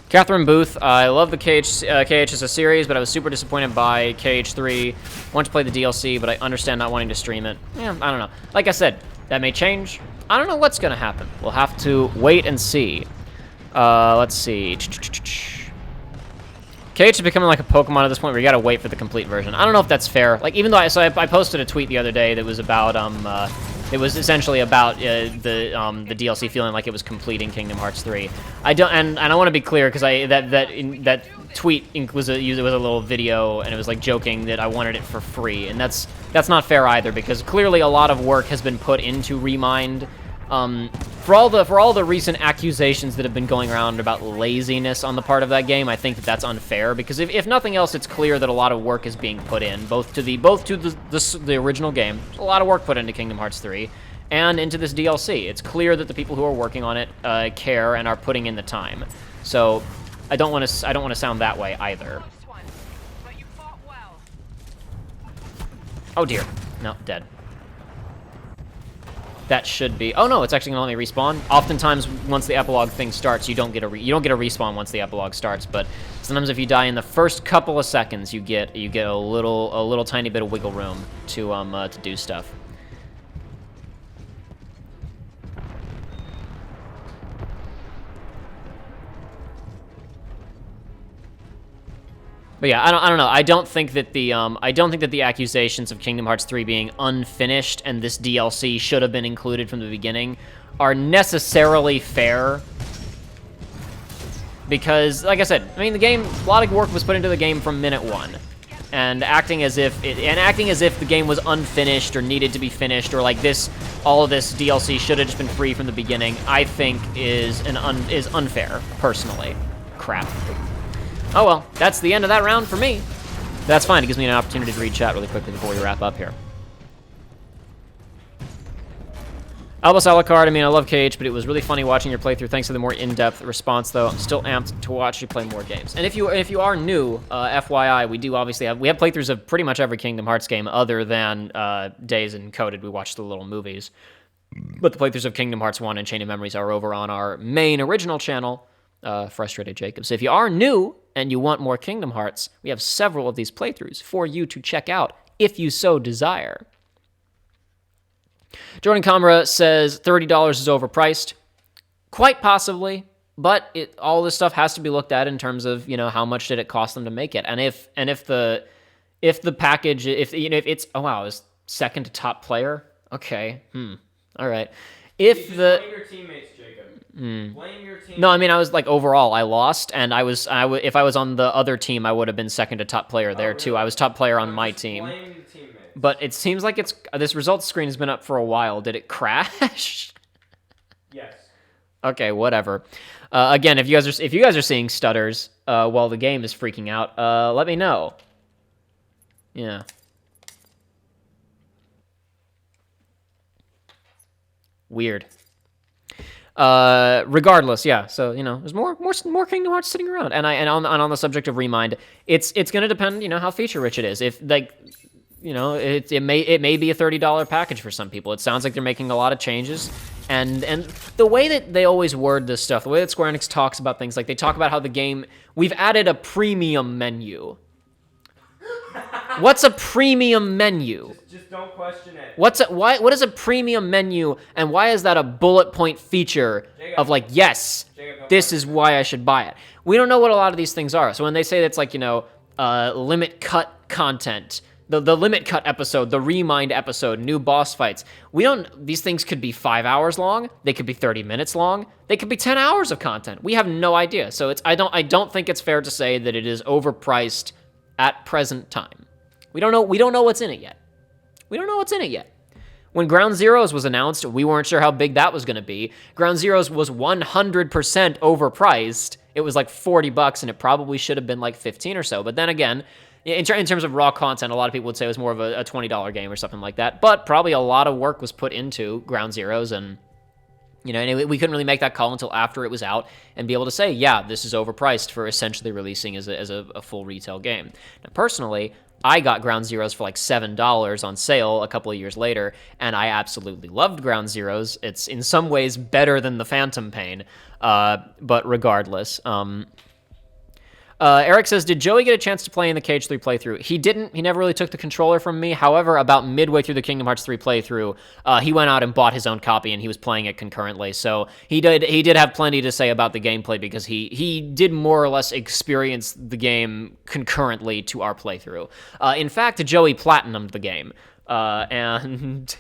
Catherine Booth, I love the KH as a series, but I was super disappointed by KH3. Want to play the DLC, but I understand not wanting to stream it. Yeah, I don't know. Like I said, that may change. I don't know what's going to happen. We'll have to wait and see. Let's see. KH is becoming like a Pokemon at this point where you gotta wait for the complete version. I don't know if that's fair. Like, even though I posted a tweet the other day that was about, it was essentially about the DLC feeling like it was completing Kingdom Hearts 3. I don't, and I want to be clear because that tweet was a little video and it was like joking that I wanted it for free, and that's not fair either because clearly a lot of work has been put into Remind. For all the recent accusations that have been going around about laziness on the part of that game, I think that's unfair because if nothing else, it's clear that a lot of work is being put in both to the original game, a lot of work put into Kingdom Hearts 3, and into this DLC. It's clear that the people who are working on it care and are putting in the time. So I don't want to sound that way either. Close one, but you fought well. Oh dear, no, dead. That should be. Oh no, it's actually gonna let me respawn. Oftentimes, once the epilogue thing starts, you don't get a respawn once the epilogue starts. But sometimes, if you die in the first couple of seconds, you get a little tiny bit of wiggle room to do stuff. But yeah, I don't know. I don't think that the accusations of Kingdom Hearts 3 being unfinished and this DLC should have been included from the beginning are necessarily fair. because, like I said, I mean, the game, a lot of work was put into the game from minute one. And acting as if the game was unfinished or needed to be finished, or like all of this DLC should have just been free from the beginning, I think is unfair, personally. Crap. Oh well, that's the end of that round for me. That's fine, it gives me an opportunity to read chat really quickly before we wrap up here. Albus Alucard, I mean, I love KH, but it was really funny watching your playthrough. Thanks for the more in-depth response, though. I'm still amped to watch you play more games. And if you are new, FYI, we do obviously have playthroughs of pretty much every Kingdom Hearts game other than Days and Coded. We watched the little movies. But the playthroughs of Kingdom Hearts 1 and Chain of Memories are over on our main original channel, Frustrated Jacob. So if you are new and you want more Kingdom Hearts, we have several of these playthroughs for you to check out if you so desire. Jordan Kamara says $30 is overpriced. Quite possibly, but all this stuff has to be looked at in terms of, how much did it cost them to make it, and if the package, if it's, oh wow, it's second to top player. Okay, all right. If blame your teammates, Jacob. Blame your teammates. No, I mean, I was like, overall, I lost, and if I was on the other team, I would have been second to top player there too. I was top player on my team. Blame the teammates. But it seems like this results screen has been up for a while. Did it crash? Yes. Okay, whatever. Again, if you guys are seeing stutters while the game is freaking out, let me know. Yeah. Weird. Regardless, yeah. So there's more Kingdom Hearts sitting around, and on the subject of Remind, it's gonna depend, how feature rich it is. If it may be a $30 package for some people. It sounds like they're making a lot of changes, and the way that they always word this stuff, the way that Square Enix talks about things, like they talk about how the game, we've added a premium menu. What's a premium menu? Just don't question it. What is a premium menu, and why is that a bullet point feature of like, yes, this is why I should buy it? We don't know what a lot of these things are. So when they say it's like, limit cut content, the limit cut episode, the Remind episode, new boss fights, these things could be 5 hours long, they could be 30 minutes long, they could be 10 hours of content. We have no idea. So I don't think it's fair to say that it is overpriced at present time. We don't know what's in it yet. When Ground Zeroes was announced, we weren't sure how big that was going to be. Ground Zeroes was 100% overpriced. It was like $40, and it probably should have been like 15 or so. But then again, in terms of raw content, a lot of people would say it was more of a $20 game or something like that. But probably a lot of work was put into Ground Zeroes, and we couldn't really make that call until after it was out and be able to say, yeah, this is overpriced for essentially releasing as a full retail game. Now, personally, I got Ground Zeroes for like $7 on sale a couple of years later, and I absolutely loved Ground Zeroes. It's in some ways better than the Phantom Pain, but regardless. Eric says, did Joey get a chance to play in the KH3 playthrough? He didn't. He never really took the controller from me. However, about midway through the Kingdom Hearts 3 playthrough, he went out and bought his own copy, and he was playing it concurrently. So he did have plenty to say about the gameplay, because he did more or less experience the game concurrently to our playthrough. In fact, Joey platinumed the game. And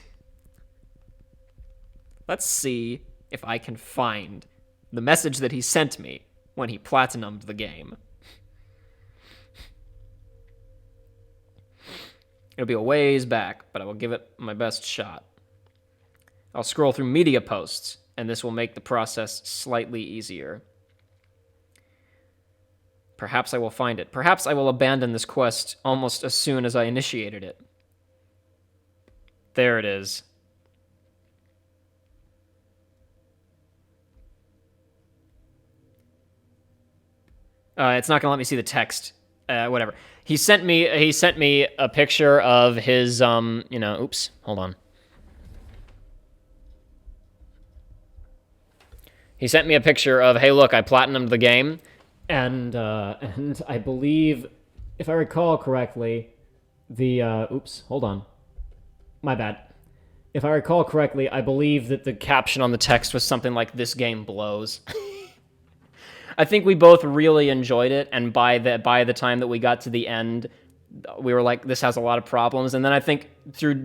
let's see if I can find the message that he sent me when he platinumed the game. It'll be a ways back, but I will give it my best shot. I'll scroll through media posts, and this will make the process slightly easier. Perhaps I will find it. Perhaps I will abandon this quest almost as soon as I initiated it. There it is. It's not going to let me see the text. Whatever. He sent me a picture of his, oops, hold on. He sent me a picture of, hey, look, I platinumed the game, and I believe, if I recall correctly, oops, hold on. My bad. If I recall correctly, I believe that the caption on the text was something like, "This game blows." I think we both really enjoyed it, and by the time that we got to the end, we were like, this has a lot of problems. And then I think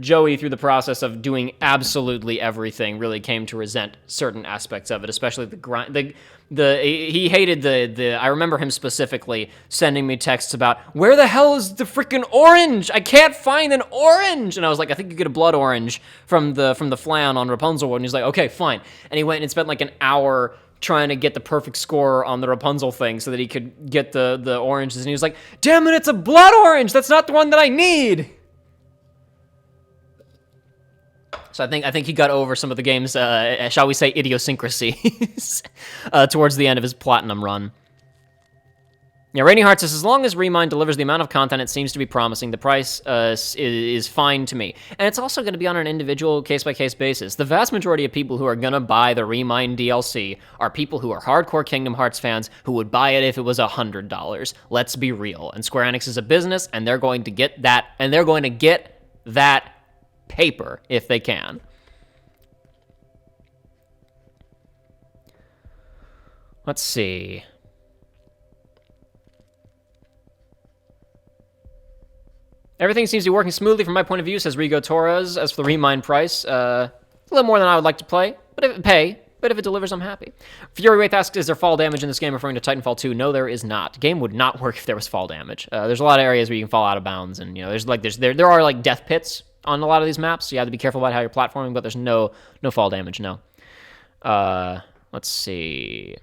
Joey, through the process of doing absolutely everything, really came to resent certain aspects of it, especially the grind. He hated the. I remember him specifically sending me texts about, where the hell is the freaking orange? I can't find an orange. And I was like, I think you get a blood orange from the flan on Rapunzel. And he's like, okay, fine. And he went and spent like an hour trying to get the perfect score on the Rapunzel thing so that he could get the oranges, and he was like, damn it, it's a blood orange! That's not the one that I need! So I think he got over some of the game's, shall we say, idiosyncrasies towards the end of his platinum run. Yeah, Rainy Heart says, as long as Remind delivers the amount of content it seems to be promising, the price is fine to me. And it's also going to be on an individual case-by-case basis. The vast majority of people who are going to buy the Remind DLC are people who are hardcore Kingdom Hearts fans who would buy it if it was $100. Let's be real. And Square Enix is a business, and they're going to get that, and they're going to get that paper if they can. Let's see. Everything seems to be working smoothly from my point of view, says Rigo Torres. As for the Remind price, a little more than I would like to but if it delivers, I'm happy. Fury Wraith asks, is there fall damage in this game, referring to Titanfall 2? No, there is not. The game would not work if there was fall damage. There's a lot of areas where you can fall out of bounds, and there are like death pits on a lot of these maps, so you have to be careful about how you're platforming, but there's no fall damage, no. Let's see.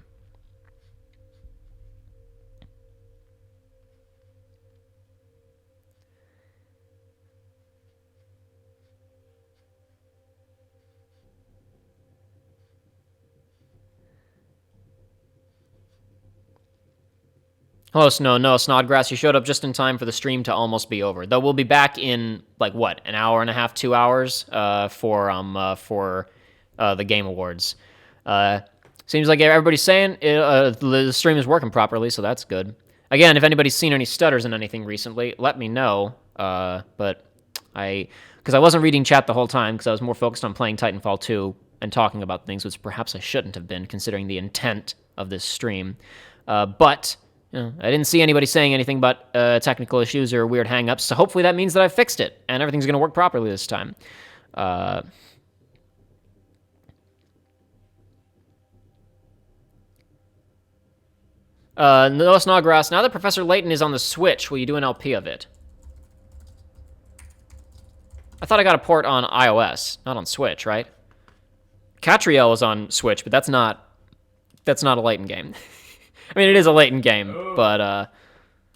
Hello, Noah Snodgrass. You showed up just in time for the stream to almost be over. Though we'll be back in, like, what, an hour and a half, 2 hours for the Game Awards. Seems like everybody's saying the stream is working properly, so that's good. Again, if anybody's seen any stutters in anything recently, let me know. Because I wasn't reading chat the whole time, because I was more focused on playing Titanfall 2 and talking about things, which perhaps I shouldn't have been, considering the intent of this stream. But... I didn't see anybody saying anything about technical issues or weird hang-ups, so hopefully that means that I fixed it, and everything's going to work properly this time. Noah Snodgrass, now that Professor Layton is on the Switch, will you do an LP of it? I thought I got a port on iOS, not on Switch, right? Catriel is on Switch, but that's not a Layton game. I mean, it is a Layton game, but,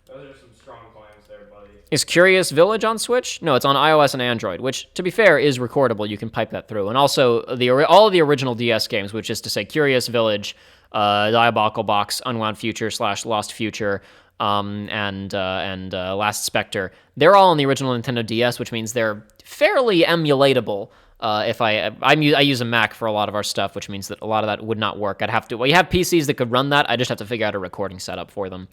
Those are some strong claims there, buddy. Is Curious Village on Switch? No, it's on iOS and Android, which, to be fair, is recordable. You can pipe that through. And also, all of the original DS games, which is to say Curious Village, Diabolical Box, Unwound Future / Lost Future, and Last Spectre, they're all on the original Nintendo DS, which means they're fairly emulatable. I use a Mac for a lot of our stuff, which means that a lot of that would not work. You have PCs that could run that. I just have to figure out a recording setup for them.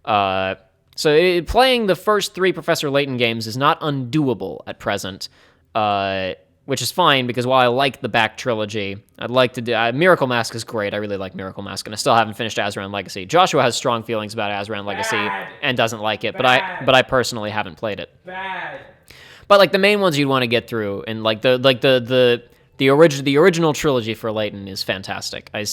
Playing the first 3 Professor Layton games is not undoable at present, which is fine, because while I like the back trilogy, I'd like to do... Miracle Mask is great. I really like Miracle Mask, and I still haven't finished Azran Legacy. Joshua has strong feelings about Azran Legacy and doesn't like it, but I personally haven't played it. Bad. But like the main ones you'd want to get through, and like the original trilogy for Layton is fantastic. I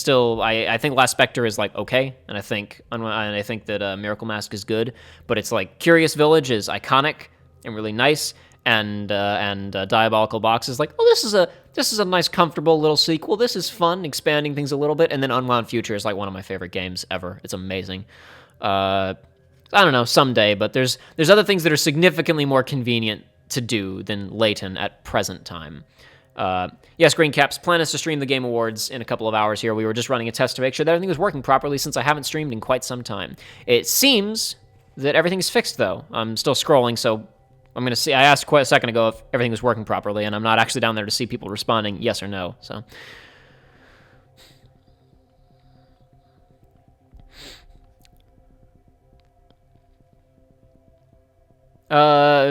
think Last Spectre is like okay, and I think that Miracle Mask is good, but it's like Curious Village is iconic and really nice, and Diabolical Box is like, oh, this is a nice comfortable little sequel. This is fun, expanding things a little bit, and then Unwound Future is like one of my favorite games ever. It's amazing. I don't know, someday, but there's other things that are significantly more convenient to do than Layton at present time. Yes, Green Caps, plan is to stream the Game Awards in a couple of hours here. We were just running a test to make sure that everything was working properly, since I haven't streamed in quite some time. It seems that everything's fixed, though. I'm still scrolling, so I'm going to see. I asked quite a second ago if everything was working properly, and I'm not actually down there to see people responding yes or no, so...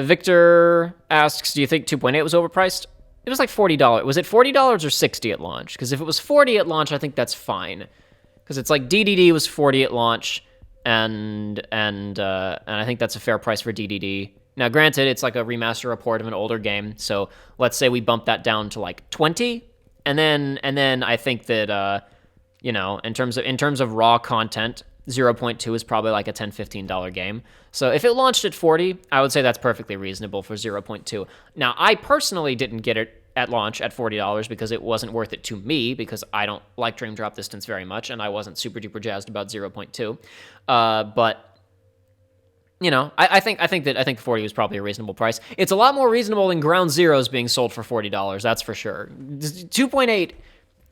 Victor asks, do you think 2.8 was overpriced? It was like $40. Was it $40 or $60 at launch? Because if it was $40 at launch, I think that's fine. Because it's like DDD was $40 at launch, and I think that's a fair price for DDD. Now, granted, it's like a remaster report of an older game, so let's say we bump that down to like 20, and then I think that in terms of raw content, 0.2 is probably like a $10-15 game. So if it launched at 40, I would say that's perfectly reasonable for 0.2. Now, I personally didn't get it at launch at $40 because it wasn't worth it to me, because I don't like Dream Drop Distance very much, and I wasn't super duper jazzed about 0.2. But I think 40 was probably a reasonable price. It's a lot more reasonable than Ground Zeroes being sold for $40. That's for sure. 2.8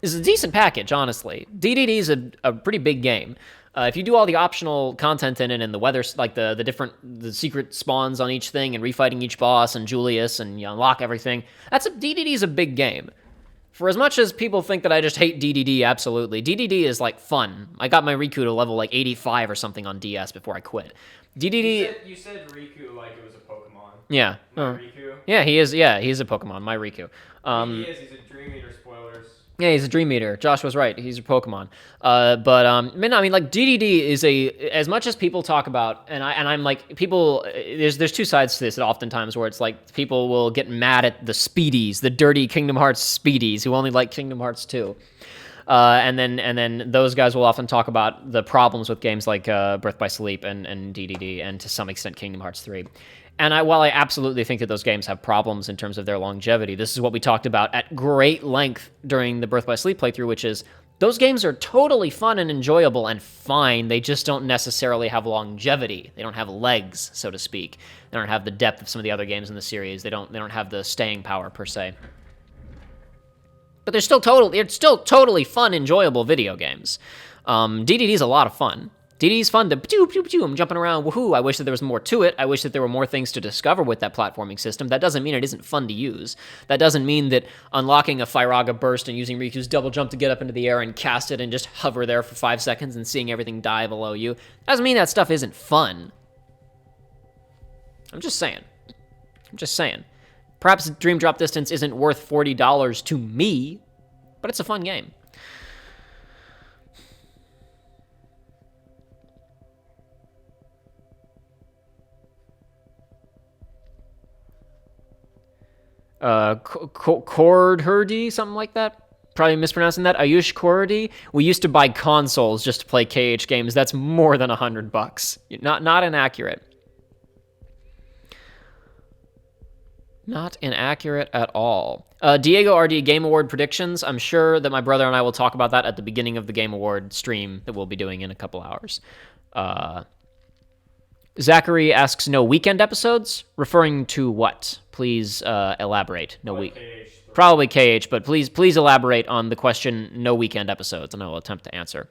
is a decent package, honestly. DDD is a pretty big game. If you do all the optional content in it and the weather, like the secret spawns on each thing and refighting each boss and Julius and you unlock everything, DDD is a big game. For as much as people think that I just hate DDD, absolutely. DDD is like fun. I got my Riku to level like 85 or something on DS before I quit. DDD. You said Riku like it was a Pokemon. Yeah. Riku. Yeah, he is. Yeah, he's a Pokemon. My Riku. He's a Dream Eater. Spoilers. Yeah, he's a Dream Eater. Josh was right. He's a Pokemon. Like DDD is as much as people talk about, and I'm like, people, there's two sides to this oftentimes where it's like people will get mad at the speedies, the dirty Kingdom Hearts speedies who only like Kingdom Hearts 2. And then those guys will often talk about the problems with games like Birth by Sleep and DDD, and to some extent Kingdom Hearts 3. And while I absolutely think that those games have problems in terms of their longevity, this is what we talked about at great length during the Birth by Sleep playthrough, which is those games are totally fun and enjoyable and fine. They just don't necessarily have longevity. They don't have legs, so to speak. They don't have the depth of some of the other games in the series. They don't have the staying power per se. But they're still totally fun, enjoyable video games. DDD is a lot of fun. DDD's fun to I'm jumping around, woohoo. I wish that there was more to it. I wish that there were more things to discover with that platforming system. That doesn't mean it isn't fun to use. That doesn't mean that unlocking a Firaga burst and using Riku's double jump to get up into the air and cast it and just hover there for 5 seconds and seeing everything die below you doesn't mean that stuff isn't fun. I'm just saying. Perhaps Dream Drop Distance isn't worth $40 to me, but it's a fun game. Kordherdi, something like that. Probably mispronouncing that. Ayush Kordi. We used to buy consoles just to play KH games. That's more than $100. Not inaccurate. Not inaccurate at all. Diego RD Game Award predictions. I'm sure that my brother and I will talk about that at the beginning of the Game Award stream that we'll be doing in a couple hours. Zachary asks, no weekend episodes? Referring to what? Please elaborate. No week. Probably KH, but please elaborate on the question, no weekend episodes, and I will attempt to answer.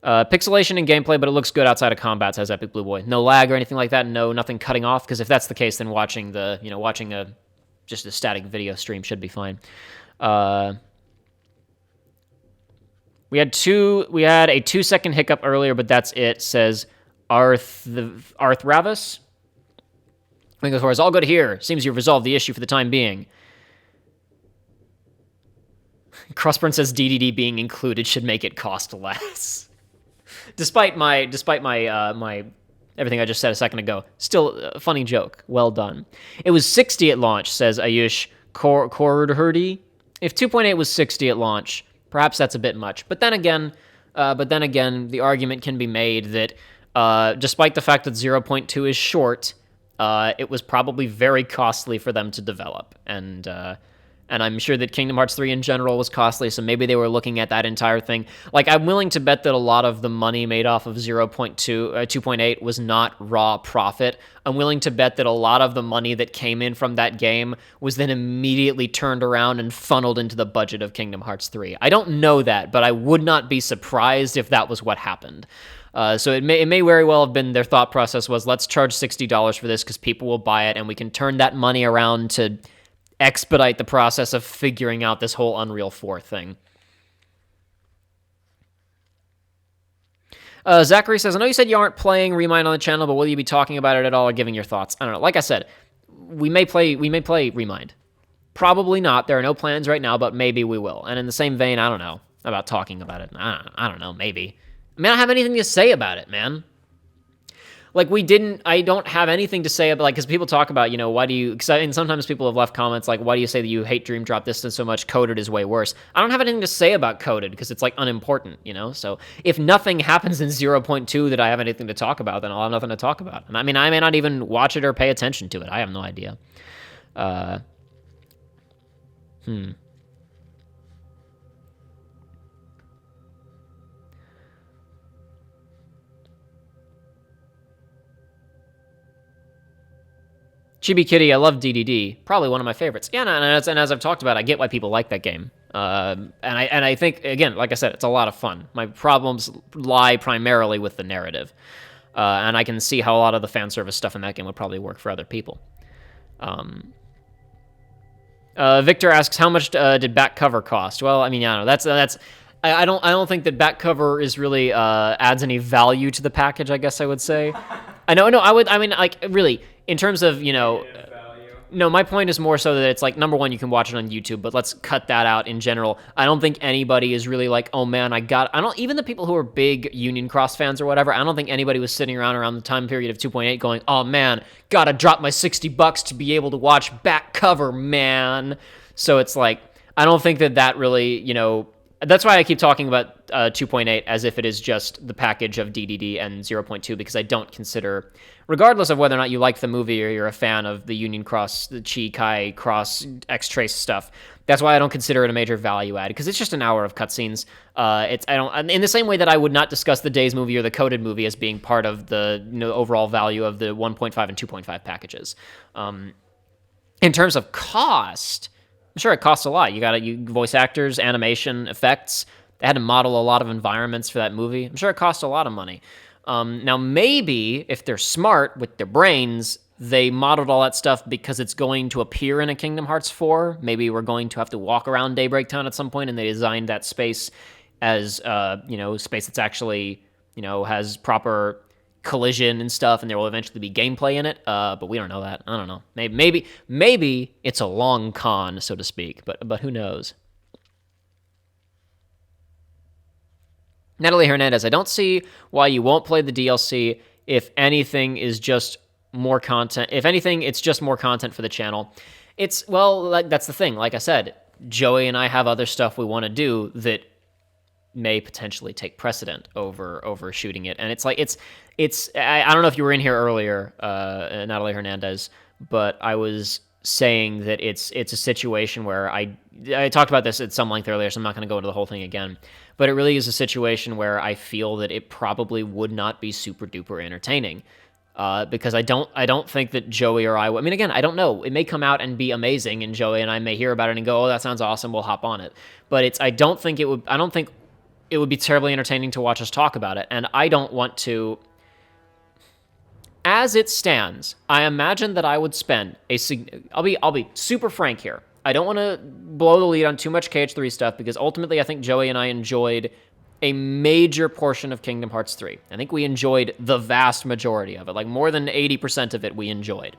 Pixelation in gameplay, but it looks good outside of combat, says Epic Blue Boy. No lag or anything like that? No, nothing cutting off? Because if that's the case, then watching just a static video stream should be fine. We had a 2-second hiccup earlier, but that's it, says Arth Ravis. I think as far as all good here. Seems you've resolved the issue for the time being. Crossburn says DDD being included should make it cost less. Despite my everything I just said a second ago, still a funny joke. Well done. It was 60 at launch, says Ayush Kordherdi. If 2.8 was 60 at launch, perhaps that's a bit much. But then again, the argument can be made that despite the fact that 0.2 is short, it was probably very costly for them to develop, and I'm sure that Kingdom Hearts 3 in general was costly, so maybe they were looking at that entire thing. Like, I'm willing to bet that a lot of the money made off of 2.8 was not raw profit. I'm willing to bet that a lot of the money that came in from that game was then immediately turned around and funneled into the budget of Kingdom Hearts 3. I don't know that, but I would not be surprised if that was what happened. So it may very well have been their thought process was, let's charge $60 for this because people will buy it, and we can turn that money around to expedite the process of figuring out this whole Unreal 4 thing. Zachary says, I know you said you aren't playing Remind on the channel, but will you be talking about it at all or giving your thoughts? I don't know. Like I said, we may play Remind. Probably not. There are no plans right now, but maybe we will. And in the same vein, I don't know about talking about it. I don't know, maybe. I mean, I don't have anything to say about it, man. like I don't have anything to say about, like, because people talk about, why do you, and sometimes people have left comments like, why do you say that you hate Dream Drop Distance so much? Coded is way worse. I don't have anything to say about Coded because it's like unimportant, so if nothing happens in 0.2 that I have anything to talk about, then I'll have nothing to talk about. And I mean, I may not even watch it or pay attention to it. I have no idea. Chibi Kitty, I love DDD. Probably one of my favorites. Yeah, and as I've talked about, I get why people like that game. And I think, again, like I said, it's a lot of fun. My problems lie primarily with the narrative. And I can see how a lot of the fan service stuff in that game would probably work for other people. Victor asks, how much did back cover cost? Well, I mean, I don't know. I don't think that back cover is really adds any value to the package, I guess I would say. I mean, like, really, in terms of, Value. no, my point is more so that it's like, number one, you can watch it on YouTube, but let's cut that out in general. I don't think anybody is really like, oh man, even the people who are big Union Cross fans or whatever, I don't think anybody was sitting around the time period of 2.8 going, oh man, gotta drop my $60 to be able to watch back cover, man. So it's like, I don't think that really, that's why I keep talking about 2.8 as if it is just the package of DDD and 0.2, because I don't consider, regardless of whether or not you like the movie or you're a fan of the Union Cross, the Chi-Kai Cross X-Trace stuff, that's why I don't consider it a major value add, because it's just an hour of cutscenes. In the same way that I would not discuss the Days movie or the Coded movie as being part of the overall value of the 1.5 and 2.5 packages. In terms of cost, I'm sure it costs a lot. You voice actors, animation, effects. They had to model a lot of environments for that movie. I'm sure it cost a lot of money. Now, maybe if they're smart with their brains, they modeled all that stuff because it's going to appear in a Kingdom Hearts 4. Maybe we're going to have to walk around Daybreak Town at some point, and they designed that space as space that's actually has proper collision and stuff, and there will eventually be gameplay in it, but we don't know that. I don't know. Maybe it's a long con, so to speak, but who knows? Natalie Hernandez, I don't see why you won't play the DLC. If anything, is just more content. If anything, it's just more content for the channel. That's the thing. Like I said, Joey and I have other stuff we want to do that may potentially take precedent over shooting it. And it's like, I don't know if you were in here earlier, Natalie Hernandez, but I was saying that it's a situation where I talked about this at some length earlier, so I'm not going to go into the whole thing again, but it really is a situation where I feel that it probably would not be super duper entertaining. Because I don't think that Joey or I mean, again, I don't know. It may come out and be amazing, and Joey and I may hear about it and go, oh, that sounds awesome, we'll hop on it. But I don't think it would be terribly entertaining to watch us talk about it, and I don't want to. As it stands, I imagine that I would spend I'll be super frank here. I don't want to blow the lead on too much KH3 stuff, because ultimately I think Joey and I enjoyed a major portion of Kingdom Hearts 3. I think we enjoyed the vast majority of it, like more than 80% of it we enjoyed.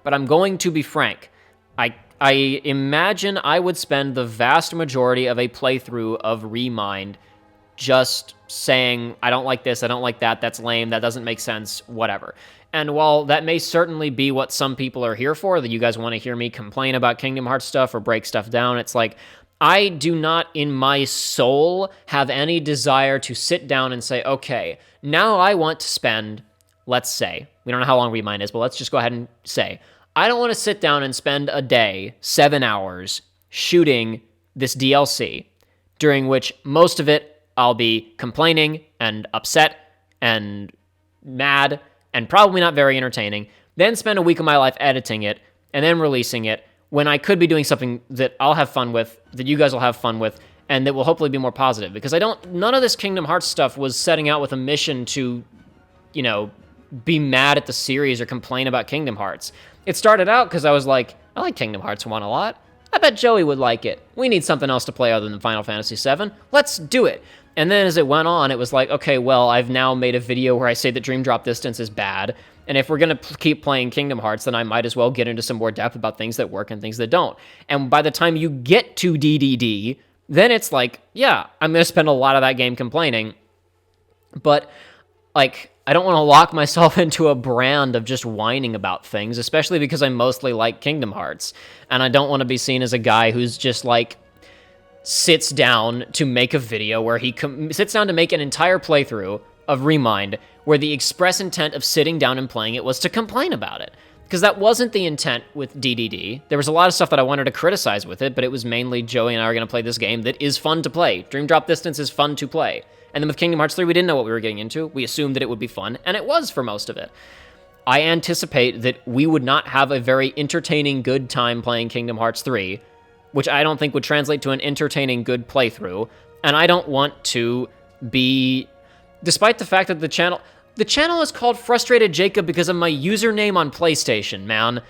But I'm going to be frank. I imagine I would spend the vast majority of a playthrough of Remind just saying, I don't like this, I don't like that, that's lame, that doesn't make sense, whatever. And while that may certainly be what some people are here for, that you guys want to hear me complain about Kingdom Hearts stuff or break stuff down, it's like, I do not in my soul have any desire to sit down and say, okay, now I want to spend, let's say, we don't know how long Remind is, but let's just go ahead and say, I don't want to sit down and spend a day, 7 hours, shooting this DLC, during which most of it I'll be complaining and upset and mad and probably not very entertaining, then spend a week of my life editing it and then releasing it, when I could be doing something that I'll have fun with, that you guys will have fun with, and that will hopefully be more positive. Because none of this Kingdom Hearts stuff was setting out with a mission to, be mad at the series or complain about Kingdom Hearts. It started out because I was like, I like Kingdom Hearts 1 a lot. I bet Joey would like it. We need something else to play other than Final Fantasy VII. Let's do it. And then as it went on, it was like, okay, well, I've now made a video where I say that Dream Drop Distance is bad. And if we're going to keep playing Kingdom Hearts, then I might as well get into some more depth about things that work and things that don't. And by the time you get to DDD, then it's like, yeah, I'm going to spend a lot of that game complaining. But, like, I don't want to lock myself into a brand of just whining about things, especially because I mostly like Kingdom Hearts. And I don't want to be seen as a guy who's just like sits down to make a video where he sits down to make an entire playthrough of Remind where the express intent of sitting down and playing it was to complain about it. Because that wasn't the intent with DDD. There was a lot of stuff that I wanted to criticize with it, but it was mainly Joey and I are going to play this game that is fun to play. Dream Drop Distance is fun to play. And then with Kingdom Hearts 3, we didn't know what we were getting into. We assumed that it would be fun, and it was for most of it. I anticipate that we would not have a very entertaining, good time playing Kingdom Hearts 3, which I don't think would translate to an entertaining, good playthrough. And I don't want to be... Despite the fact that the channel is called Frustrated Jacob because of my username on PlayStation, man.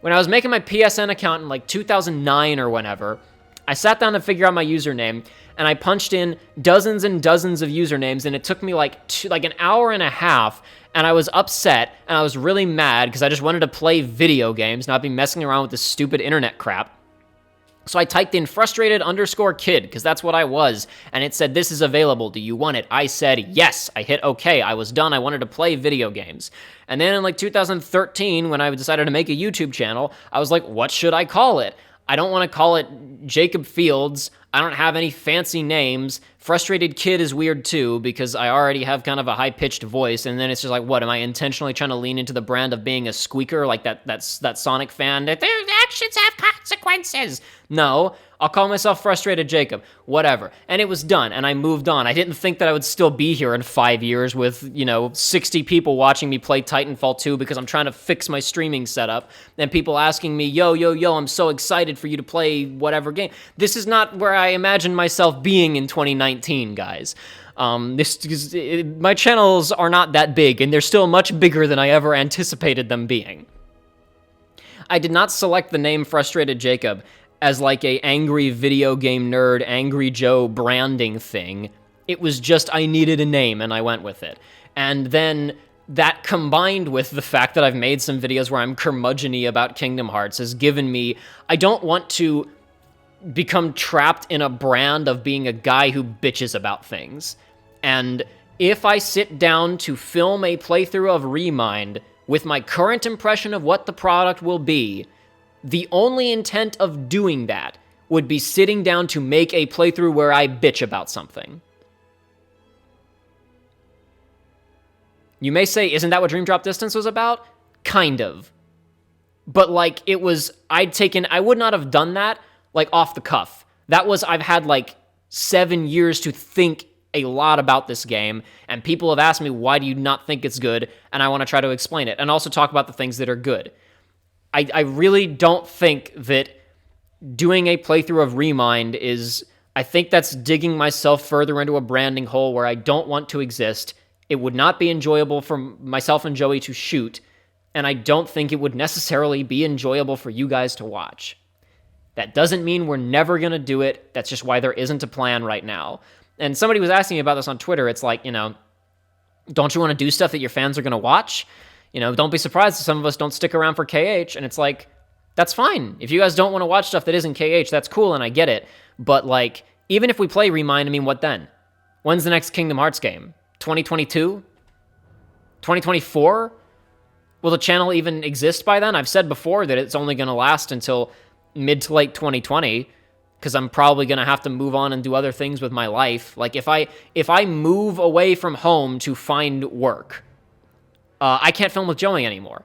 When I was making my PSN account in like 2009 or whenever, I sat down to figure out my username, and I punched in dozens and dozens of usernames, and it took me like an hour and a half, and I was upset, and I was really mad because I just wanted to play video games, not be messing around with this stupid internet crap. So I typed in frustrated_kid, because that's what I was, and it said, this is available, do you want it? I said, yes. I hit OK. I was done. I wanted to play video games. And then in like 2013, when I decided to make a YouTube channel, I was like, what should I call it? I don't want to call it Jacob Fields. I don't have any fancy names. Frustrated Kid is weird too, because I already have kind of a high-pitched voice, and then it's just like, what, am I intentionally trying to lean into the brand of being a squeaker, like that Sonic fan? Their actions have consequences. No, I'll call myself Frustrated Jacob, whatever. And it was done, and I moved on. I didn't think that I would still be here in 5 years with, 60 people watching me play Titanfall 2 because I'm trying to fix my streaming setup, and people asking me, yo, I'm so excited for you to play whatever game. This is not where I imagined myself being in 2019, guys. My channels are not that big, and they're still much bigger than I ever anticipated them being. I did not select the name Frustrated Jacob as like a angry video game nerd, Angry Joe branding thing. It was just I needed a name, and I went with it. And then that combined with the fact that I've made some videos where I'm curmudgeon-y about Kingdom Hearts has given me... I don't want to become trapped in a brand of being a guy who bitches about things. And if I sit down to film a playthrough of Remind with my current impression of what the product will be, the only intent of doing that would be sitting down to make a playthrough where I bitch about something. You may say, isn't that what Dream Drop Distance was about? Kind of. But like, I would not have done that like off the cuff. I've had like 7 years to think a lot about this game, and people have asked me, why do you not think it's good? And I want to try to explain it, and also talk about the things that are good. I really don't think that doing a playthrough of Remind is... I think that's digging myself further into a branding hole where I don't want to exist. It would not be enjoyable for myself and Joey to shoot, and I don't think it would necessarily be enjoyable for you guys to watch. That doesn't mean we're never going to do it. That's just why there isn't a plan right now. And somebody was asking me about this on Twitter. It's like, don't you want to do stuff that your fans are going to watch? Don't be surprised if some of us don't stick around for KH. And it's like, that's fine. If you guys don't want to watch stuff that isn't KH, that's cool, and I get it. But, like, even if we play Remind, what then? When's the next Kingdom Hearts game? 2022? 2024? Will the channel even exist by then? I've said before that it's only going to last until mid to late 2020, because I'm probably going to have to move on and do other things with my life. Like, if I move away from home to find work, I can't film with Joey anymore.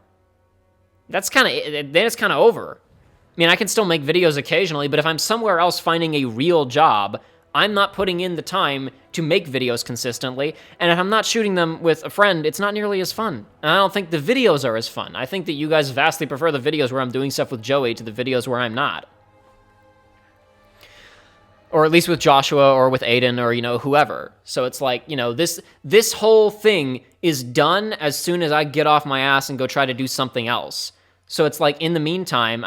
Then it's kind of over. I can still make videos occasionally, but if I'm somewhere else finding a real job, I'm not putting in the time to make videos consistently, and if I'm not shooting them with a friend, it's not nearly as fun. And I don't think the videos are as fun. I think that you guys vastly prefer the videos where I'm doing stuff with Joey to the videos where I'm not. Or at least with Joshua or with Aiden or, whoever. So it's like, this whole thing is done as soon as I get off my ass and go try to do something else. So it's like, in the meantime,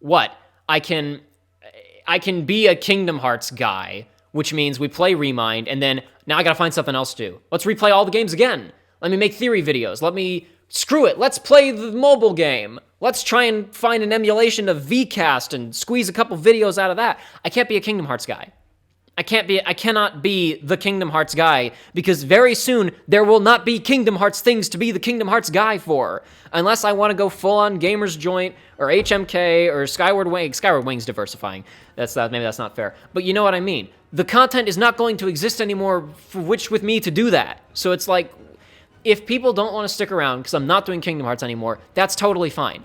what? I can be a Kingdom Hearts guy, which means we play Remind, and then now I gotta find something else to do. Let's replay all the games again. Let me make theory videos. Screw it, let's play the mobile game. Let's try and find an emulation of VCast and squeeze a couple videos out of that. I can't be a Kingdom Hearts guy. I cannot be the Kingdom Hearts guy, because very soon there will not be Kingdom Hearts things to be the Kingdom Hearts guy for. Unless I want to go full on Gamers Joint or HMK or Skyward Wing. Skyward Wing's diversifying. Maybe that's not fair. But you know what I mean. The content is not going to exist anymore for which with me to do that. So it's like, if people don't want to stick around because I'm not doing Kingdom Hearts anymore, that's totally fine.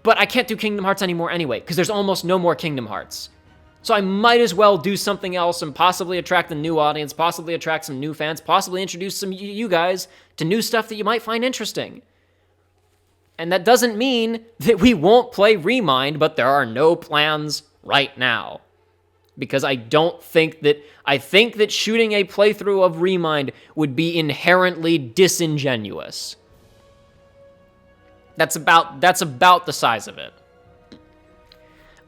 But I can't do Kingdom Hearts anymore anyway, because there's almost no more Kingdom Hearts. So I might as well do something else and possibly attract a new audience, possibly attract some new fans, possibly introduce some you guys to new stuff that you might find interesting. And that doesn't mean that we won't play Remind, but there are no plans right now. Because I think that shooting a playthrough of Remind would be inherently disingenuous. That's about the size of it.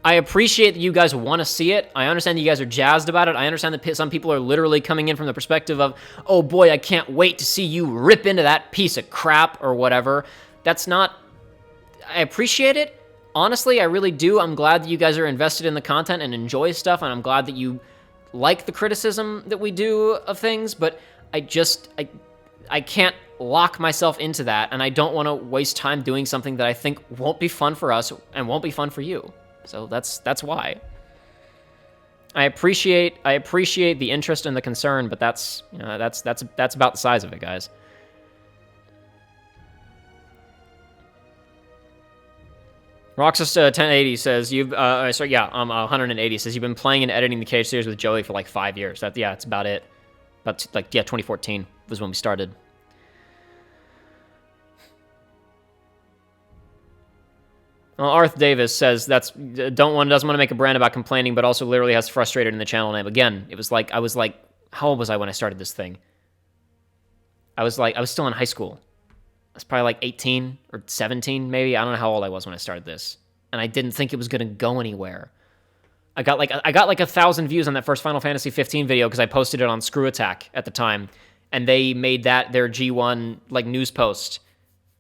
I appreciate that you guys want to see it. I understand that you guys are jazzed about it. I understand that some people are literally coming in from the perspective of, oh boy, I can't wait to see you rip into that piece of crap or whatever. That's not... I appreciate it. Honestly, I really do. I'm glad that you guys are invested in the content and enjoy stuff, and I'm glad that you like the criticism that we do of things, but I can't lock myself into that, and I don't want to waste time doing something that I think won't be fun for us and won't be fun for you. So that's why. I appreciate the interest and the concern, but that's about the size of it, guys. Roxas 1080 says you've 180 says you've been playing and editing the Cage series with Joey for like 5 years. It's about it. 2014 was when we started. Arth Davis says doesn't want to make a brand about complaining, but also literally has frustrated in the channel name. Again, it was like I was like, how old was I when I started this thing? I was still in high school. I was probably like 18 or 17, maybe. I don't know how old I was when I started this, and I didn't think it was gonna go anywhere. I got like 1,000 views on that first Final Fantasy 15 video because I posted it on Screw Attack at the time, and they made that their G1 like news post.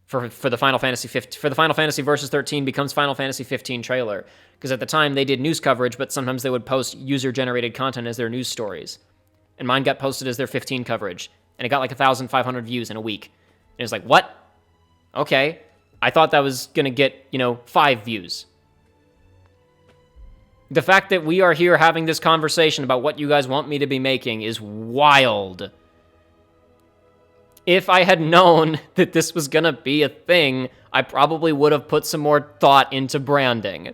For the Final Fantasy Versus 13 becomes Final Fantasy 15 trailer, because at the time they did news coverage, but sometimes they would post user-generated content as their news stories, and mine got posted as their 15 coverage, and it got like 1,500 views in a week, and it was like, what? Okay, I thought that was gonna get 5 views. The fact that we are here having this conversation about what you guys want me to be making is wild. If I had known that this was gonna be a thing, I probably would have put some more thought into branding.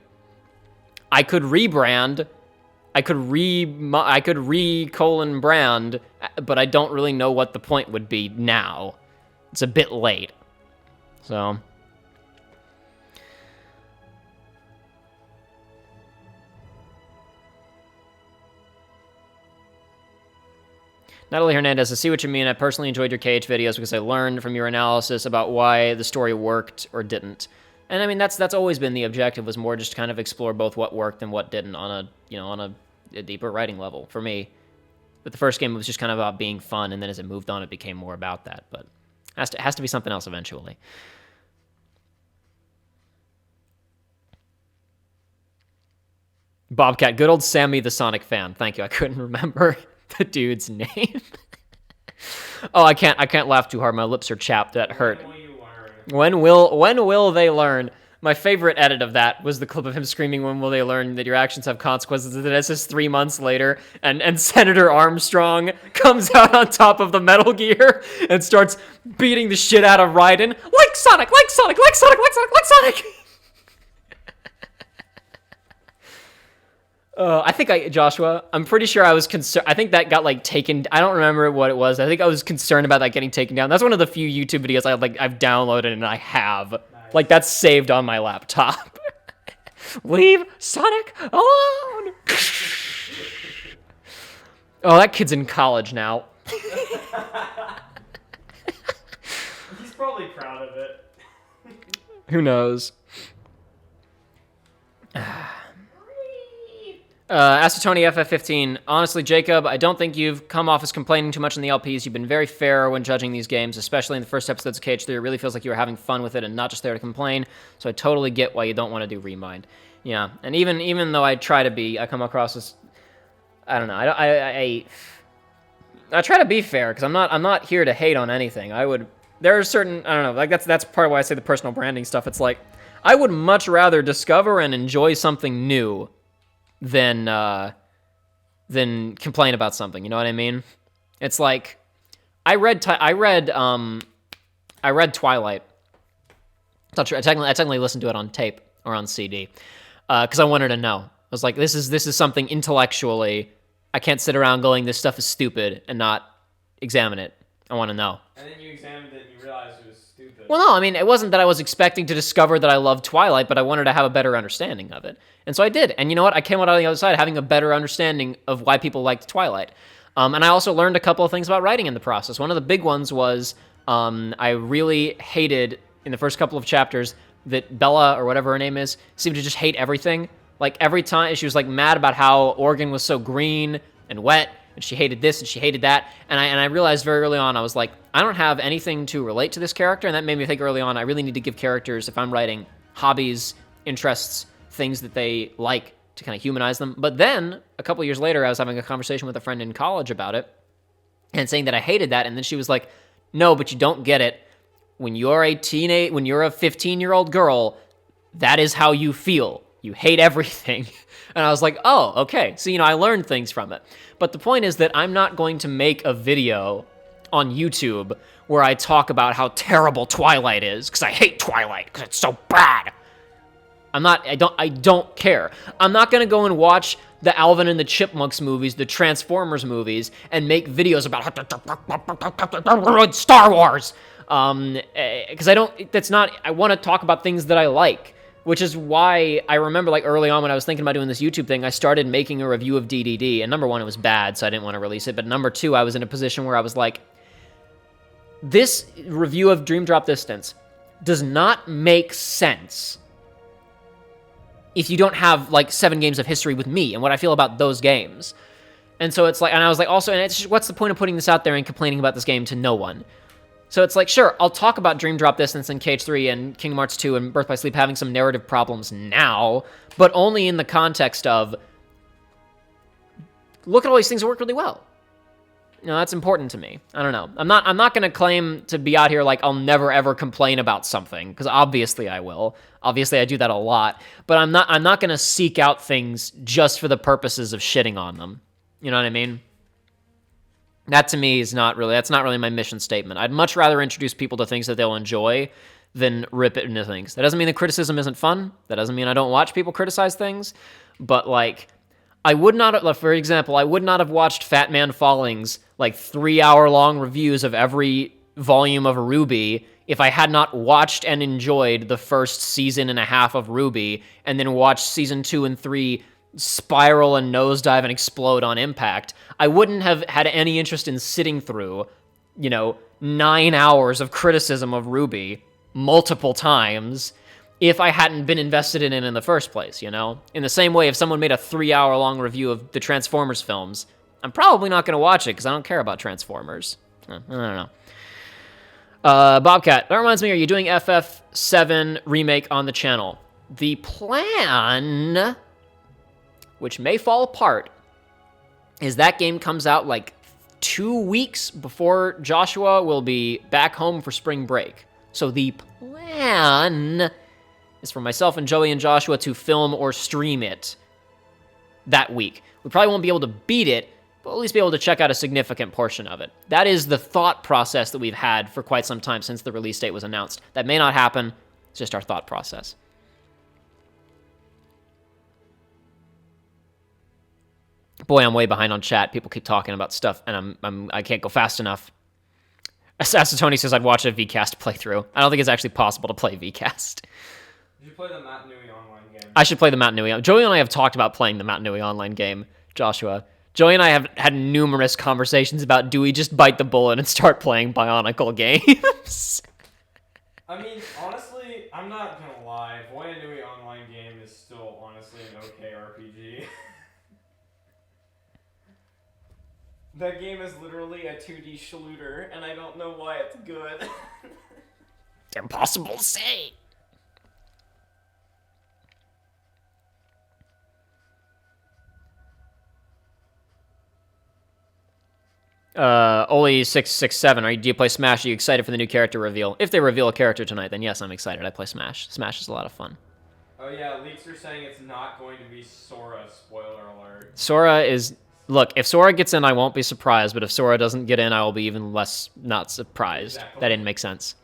I could rebrand, I could re-colon brand, but I don't really know what the point would be now. It's a bit late. So... Natalie Hernandez, I see what you mean. I personally enjoyed your Cage videos because I learned from your analysis about why the story worked or didn't. And I mean, that's always been the objective, was more just to kind of explore both what worked and what didn't on a deeper writing level for me. But the first game was just kind of about being fun, and then as it moved on, it became more about that. But it has to be something else eventually. Bobcat, good old Sammy the Sonic fan. Thank you. I couldn't remember the dude's name. Oh, I can't laugh too hard. My lips are chapped. That hurt. When will they learn? My favorite edit of that was the clip of him screaming, "When will they learn that your actions have consequences?" And then it says 3 months later, and Senator Armstrong comes out on top of the Metal Gear and starts beating the shit out of Raiden. Like Sonic, like Sonic, like Sonic, like Sonic, like Sonic! Joshua, I'm pretty sure I was concerned. I think that got taken. I don't remember what it was. I think I was concerned about that getting taken down. That's one of the few YouTube videos I've downloaded and I have. Nice. That's saved on my laptop. Leave Sonic alone. Oh, that kid's in college now. He's probably proud of it. Who knows? Acetoni FF15. Honestly, Jacob, I don't think you've come off as complaining too much in the LPs. You've been very fair when judging these games, especially in the first episodes of KH3. It really feels like you were having fun with it and not just there to complain. So I totally get why you don't want to do Remind. Yeah, and even though I try to be, I come across as... I don't know. I try to be fair because I'm not here to hate on anything. There are certain, I don't know, like that's part of why I say the personal branding stuff. It's like I would much rather discover and enjoy something new than complain about something. You know what I mean? It's like I read Twilight. Not true. I technically listened to it on tape or on CD because I wanted to know. I was like, this is something intellectually. I can't sit around going, this stuff is stupid and not examine it. I want to know. And then you examined it and you realized it was stupid. Well, no, I mean, it wasn't that I was expecting to discover that I loved Twilight, but I wanted to have a better understanding of it. And so I did. And you know what? I came out on the other side having a better understanding of why people liked Twilight. And I also learned a couple of things about writing in the process. One of the big ones was I really hated, in the first couple of chapters, that Bella, or whatever her name is, seemed to just hate everything. Like, every time, she was, like, mad about how Oregon was so green and wet, and she hated this and she hated that. And I realized very early on, I was like, I don't have anything to relate to this character, and that made me think early on, I really need to give characters, if I'm writing, hobbies, interests, things that they like, to kind of humanize them. But then, a couple years later, I was having a conversation with a friend in college about it, and saying that I hated that, and then she was like, no, but you don't get it. When you're a 15-year-old girl, that is how you feel. You hate everything. And I was like, oh, okay. So, I learned things from it. But the point is that I'm not going to make a video on YouTube where I talk about how terrible Twilight is, because I hate Twilight, because it's so bad. I don't care. I'm not going to go and watch the Alvin and the Chipmunks movies, the Transformers movies, and make videos about Star Wars. Because I want to talk about things that I like, which is why I remember, like, early on when I was thinking about doing this YouTube thing, I started making a review of DDD, and number one, it was bad, so I didn't want to release it, but number two, I was in a position where I was like, this review of Dream Drop Distance does not make sense if you don't have, like, 7 games of history with me and what I feel about those games. And so it's like, and I was like, also, and it's just, what's the point of putting this out there and complaining about this game to no one? So it's like, sure, I'll talk about Dream Drop Distance and KH3 and Kingdom Hearts 2 and Birth by Sleep having some narrative problems now, but only in the context of, look at all these things that work really well. That's important to me. I don't know. I'm not going to claim to be out here like I'll never ever complain about something, because obviously I will. Obviously I do that a lot, but I'm not going to seek out things just for the purposes of shitting on them. You know what I mean? That to me that's not really my mission statement. I'd much rather introduce people to things that they'll enjoy than rip it into things. That doesn't mean the criticism isn't fun. That doesn't mean I don't watch people criticize things, but like, I would not have, for example, I would not have watched Fat Man Falling's like 3-hour-long reviews of every volume of RWBY if I had not watched and enjoyed the first season and a half of RWBY and then watched season 2 and 3 spiral and nosedive and explode on impact. I wouldn't have had any interest in sitting through, 9 hours of criticism of RWBY multiple times if I hadn't been invested in it in the first place, In the same way, if someone made a 3-hour-long review of the Transformers films, I'm probably not going to watch it because I don't care about Transformers. I don't know. Bobcat, that reminds me, are you doing FF7 Remake on the channel? The plan, which may fall apart, is that game comes out like 2 weeks before Joshua will be back home for spring break. So the plan is for myself and Joey and Joshua to film or stream it that week. We probably won't be able to beat it, but at least be able to check out a significant portion of it. That is the thought process that we've had for quite some time since the release date was announced. That may not happen. It's just our thought process. Boy, I'm way behind on chat. People keep talking about stuff, and I can't go fast enough. Tony says I'd watch a VCast playthrough. I don't think it's actually possible to play VCast. You should play the Matt Nui online game. I should play the Matt Nui. Joey and I have talked about playing the Matt Nui online game, Joshua. Joey and I have had numerous conversations about, do we just bite the bullet and start playing Bionicle games? I mean, honestly, I'm not gonna lie. Voya Nui online game is still honestly an okay RPG. That game is literally a 2D shooter, and I don't know why it's good. It's impossible to say. Oli667, do you play Smash? Are you excited for the new character reveal? If they reveal a character tonight, then yes, I'm excited. I play Smash. Smash is a lot of fun. Oh yeah, leaks are saying it's not going to be Sora. Spoiler alert. Sora is... Look, if Sora gets in, I won't be surprised, but if Sora doesn't get in, I will be even less not surprised. Exactly. That didn't make sense.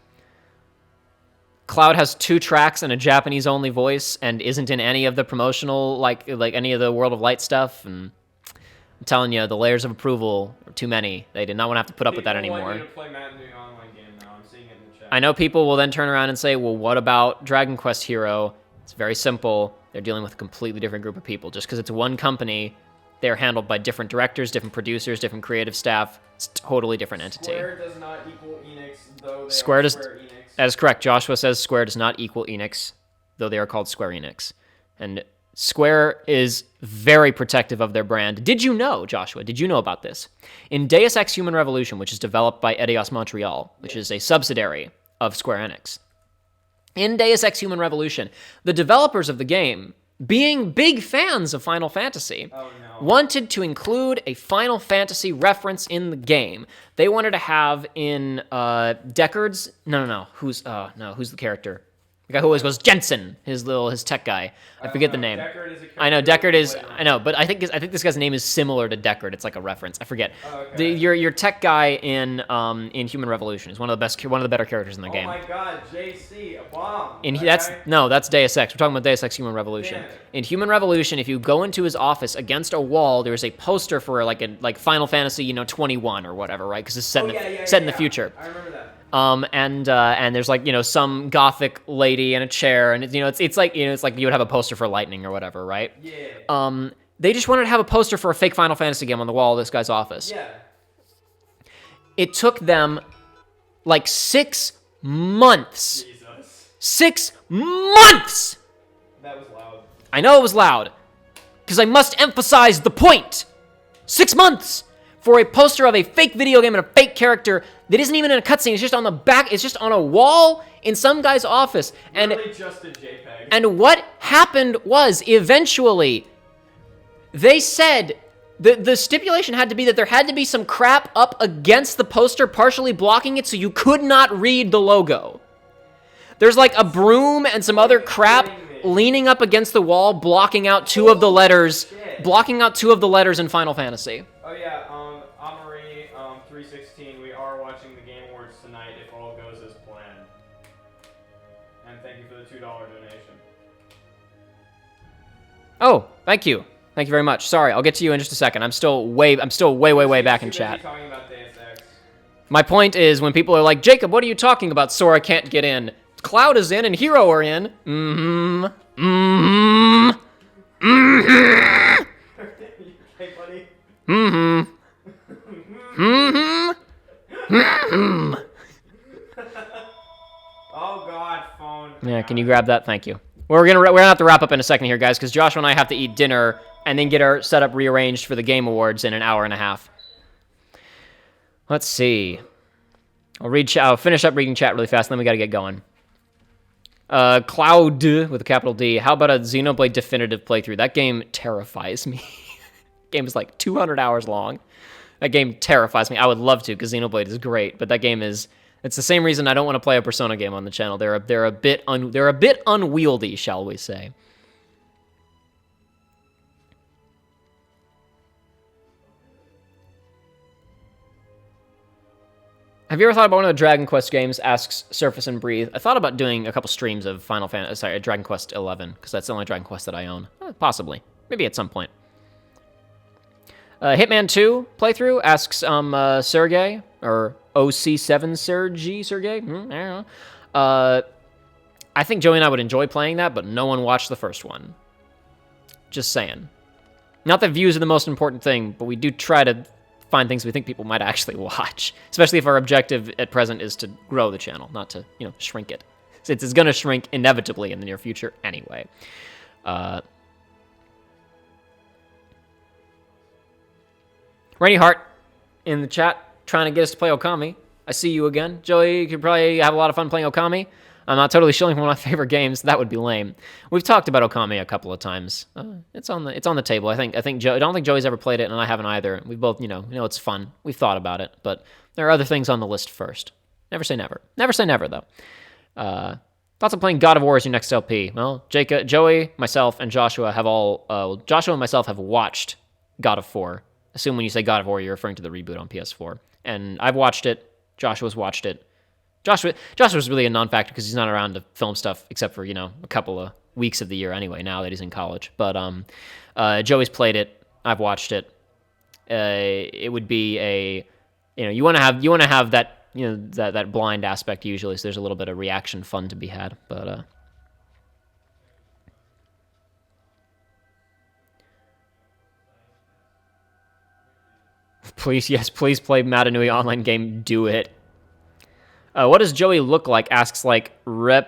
Cloud has 2 tracks and a Japanese-only voice, and isn't in any of the promotional, like any of the World of Light stuff, and I'm telling you, the layers of approval are too many. They did not want to have to put up with that People anymore. want you to play Matt in the online game now. I'm seeing it in the chat. I know people will then turn around and say, well, what about Dragon Quest Hero? It's very simple. They're dealing with a completely different group of people. Just because it's one company, they're handled by different directors, different producers, different creative staff. It's a totally different entity. Square does not equal Enix, though they Square are does... Square Enix. That is correct. Joshua says Square does not equal Enix, though they are called Square Enix. And Square is very protective of their brand. Did you know, Joshua, did you know about this? In Deus Ex Human Revolution, which is developed by Eidos Montreal, which is a subsidiary of Square Enix, in Deus Ex Human Revolution, the developers of the game, being big fans of Final Fantasy, wanted to include a Final Fantasy reference in the game. They wanted to have in Deckard's... No. Who's the character? The guy who always goes, Jensen, his tech guy. I forget the name. Deckard is a I know, character Deckard is... played on- I know, but I think this guy's name is similar to Deckard. It's like a reference. I forget. Oh, okay. Your tech guy in Human Revolution is one of the better characters in the Oh game. my god, JC, a bomb. And That that's guy- that's Deus Ex. We're talking about Deus Ex Human Revolution. Damn it. In Human Revolution, if you go into his office against a wall, there's a poster for like Final Fantasy, 21 or whatever, right? Because it's set in the future. I remember that. And there's some gothic lady in a chair, and it's like you would have a poster for Lightning or whatever, right? Yeah. They just wanted to have a poster for a fake Final Fantasy game on the wall of this guy's office. Yeah. It took them like 6 months. Jesus. 6 months. That was loud. I know it was loud, because I must emphasize the point. 6 months for a poster of a fake video game and a fake character that isn't even in a cutscene. It's just on the back. It's just on a wall in some guy's office. And Literally just a JPEG. and what happened was eventually they said the stipulation had to be that there had to be some crap up against the poster, partially blocking it, so you could not read the logo. There's like a broom and some other crap leaning up against the wall, blocking out 2 of the letters, in Final Fantasy. Oh yeah, Amari, 316, we are watching the Game Awards tonight if all goes as planned. And thank you for the $2 donation. Oh, thank you. Thank you very much. Sorry, I'll get to you in just a second. I'm still way back in chat. Talking about Deus Ex. My point is, when people are like, Jacob, what are you talking about? Sora can't get in. Cloud is in and Hero are in. Hey, buddy. Oh god, phone. Yeah, can you grab that? Thank you. We're gonna have to wrap up in a second here, guys, because Joshua and I have to eat dinner and then get our setup rearranged for the Game Awards in an hour and a half. Let's see. I'll finish up reading chat really fast, and then we gotta get going. Cloud with a capital D. How about a Xenoblade Definitive playthrough? That game terrifies me. Game is like 200 hours long. That game terrifies me. I would love to, because Xenoblade is great, but that game is... It's the same reason I don't want to play a Persona game on the channel. They're a bit unwieldy, shall we say. Have you ever thought about one of the Dragon Quest games? Asks Surface and Breathe. I thought about doing a couple streams of Dragon Quest 11, because that's the only Dragon Quest that I own. Possibly. Maybe at some point. Hitman 2 playthrough, asks Sergey, or OC7 Sergey? I don't know. I think Joey and I would enjoy playing that, but no one watched the first one. Just saying. Not that views are the most important thing, but we do try to find things we think people might actually watch, especially if our objective at present is to grow the channel, not to, shrink it. Since it's going to shrink inevitably in the near future anyway. Rainy Heart in the chat trying to get us to play Okami. I see you again. Joey, you could probably have a lot of fun playing Okami. I'm not totally shilling for one of my favorite games. That would be lame. We've talked about Okami a couple of times. It's on the table. I don't think Joey's ever played it, and I haven't either. We both, it's fun. We've thought about it, but there are other things on the list first. Never say never. Never say never, though. Thoughts on playing God of War as your next LP? Well, Joey, myself, and Joshua have Joshua and myself have watched God of War. Assume when you say God of War, you're referring to the reboot on PS4. And I've watched it. Joshua's watched it. Joshua's really a non-factor because he's not around to film stuff except for, a couple of weeks of the year anyway, now that he's in college. But Joey's played it. I've watched it. It would be you want to have that, that blind aspect usually, so there's a little bit of reaction fun to be had. But please play Matanui online game. Do it. What does Joey look like? Asks Repadusky.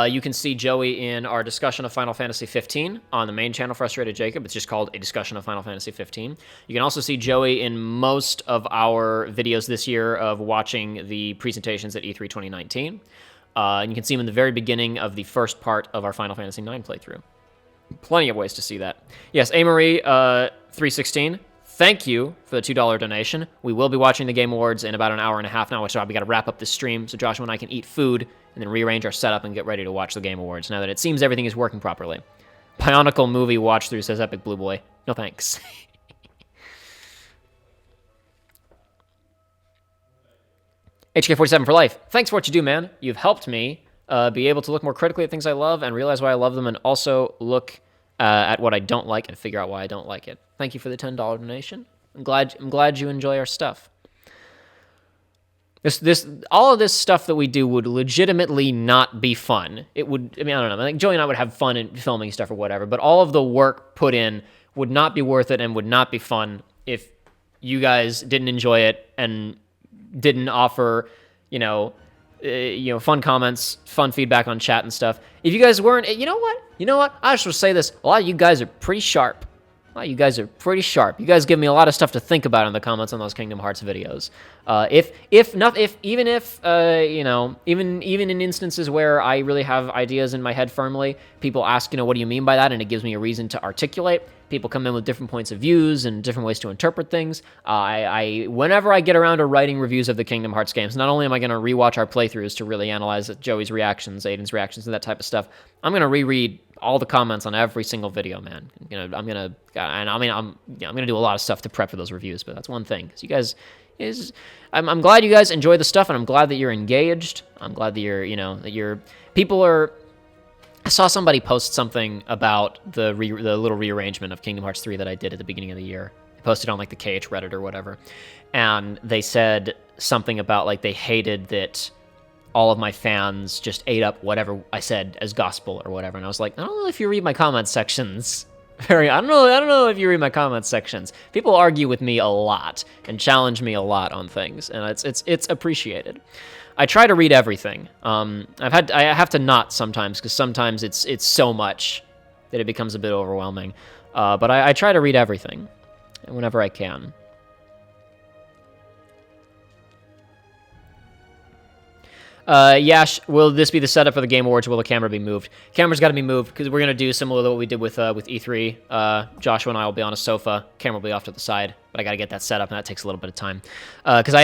You can see Joey in our discussion of Final Fantasy 15 on the main channel, Frustrated Jacob. It's just called A Discussion of Final Fantasy 15. You can also see Joey in most of our videos this year of watching the presentations at E3 2019. And you can see him in the very beginning of the first part of our Final Fantasy 9 playthrough. Plenty of ways to see that. Yes, Amory 316. Thank you for the $2 donation. We will be watching the Game Awards in about an hour and a half now, which is why we got to wrap up this stream so Joshua and I can eat food and then rearrange our setup and get ready to watch the Game Awards now that it seems everything is working properly. Bionicle movie watch through, says Epic Blue Boy. No thanks. HK47 for life. Thanks for what you do, man. You've helped me be able to look more critically at things I love and realize why I love them, and also look at what I don't like and figure out why I don't like it. Thank you for the $10 donation. I'm glad you enjoy our stuff. All of this stuff that we do would legitimately not be fun. It would, I don't know. I think Joey and I would have fun in filming stuff or whatever, but all of the work put in would not be worth it and would not be fun if you guys didn't enjoy it and didn't offer, fun comments, fun feedback on chat and stuff. If you guys weren't, you know what? I just want to say this. A lot of you guys are pretty sharp. You guys You guys give me a lot of stuff to think about in the comments on those Kingdom Hearts videos. Even in instances where I really have ideas in my head firmly, people ask, what do you mean by that? And it gives me a reason to articulate. People come in with different points of views and different ways to interpret things. Whenever I get around to writing reviews of the Kingdom Hearts games, not only am I going to rewatch our playthroughs to really analyze Joey's reactions, Aiden's reactions, and that type of stuff, I'm going to reread all the comments on every single video, man. I'm gonna do a lot of stuff to prep for those reviews, but that's one thing. So you guys I'm glad you guys enjoy the stuff, and I'm glad that you're engaged. I'm glad that I saw somebody post something about the little rearrangement of Kingdom Hearts 3 that I did at the beginning of the year. I posted on the KH Reddit or whatever, and they said something about they hated that all of my fans just ate up whatever I said as gospel or whatever. And I was like, I don't know if you read my comment sections. I don't know if you read my comment sections. People argue with me a lot and challenge me a lot on things, and it's appreciated. I try to read everything. I have to not sometimes, because sometimes it's so much that it becomes a bit overwhelming. But I try to read everything whenever I can. Yash, will this be the setup for the Game Awards, or will the camera be moved? Camera's got to be moved, because we're going to do similar to what we did with E3. Joshua and I will be on a sofa. Camera will be off to the side, but I got to get that set up, and that takes a little bit of time. Because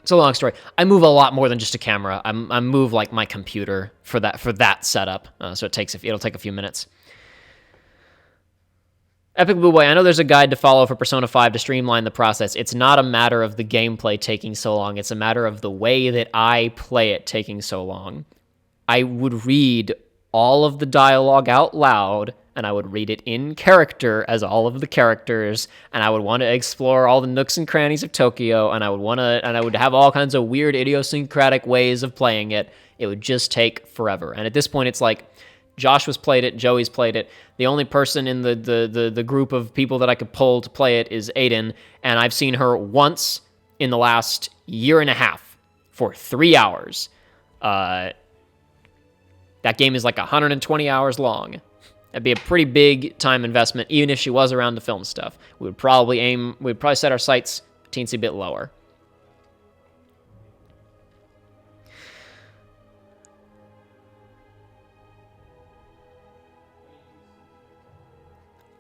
it's a long story. I move a lot more than just a camera. I move my computer for that setup, so it'll take a few minutes. Epic Blue Boy, I know there's a guide to follow for Persona 5 to streamline the process. It's not a matter of the gameplay taking so long. It's a matter of the way that I play it taking so long. I would read all of the dialogue out loud, and I would read it in character as all of the characters, and I would want to explore all the nooks and crannies of Tokyo, and I would have all kinds of weird idiosyncratic ways of playing it. It would just take forever. And at this point, it's Joshua's played it, Joey's played it. The only person in the group of people that I could pull to play it is Aiden, and I've seen her once in the last year and a half for 3 hours. That game is 120 hours long. That'd be a pretty big time investment, even if she was around to film stuff. We'd probably set our sights a teensy bit lower.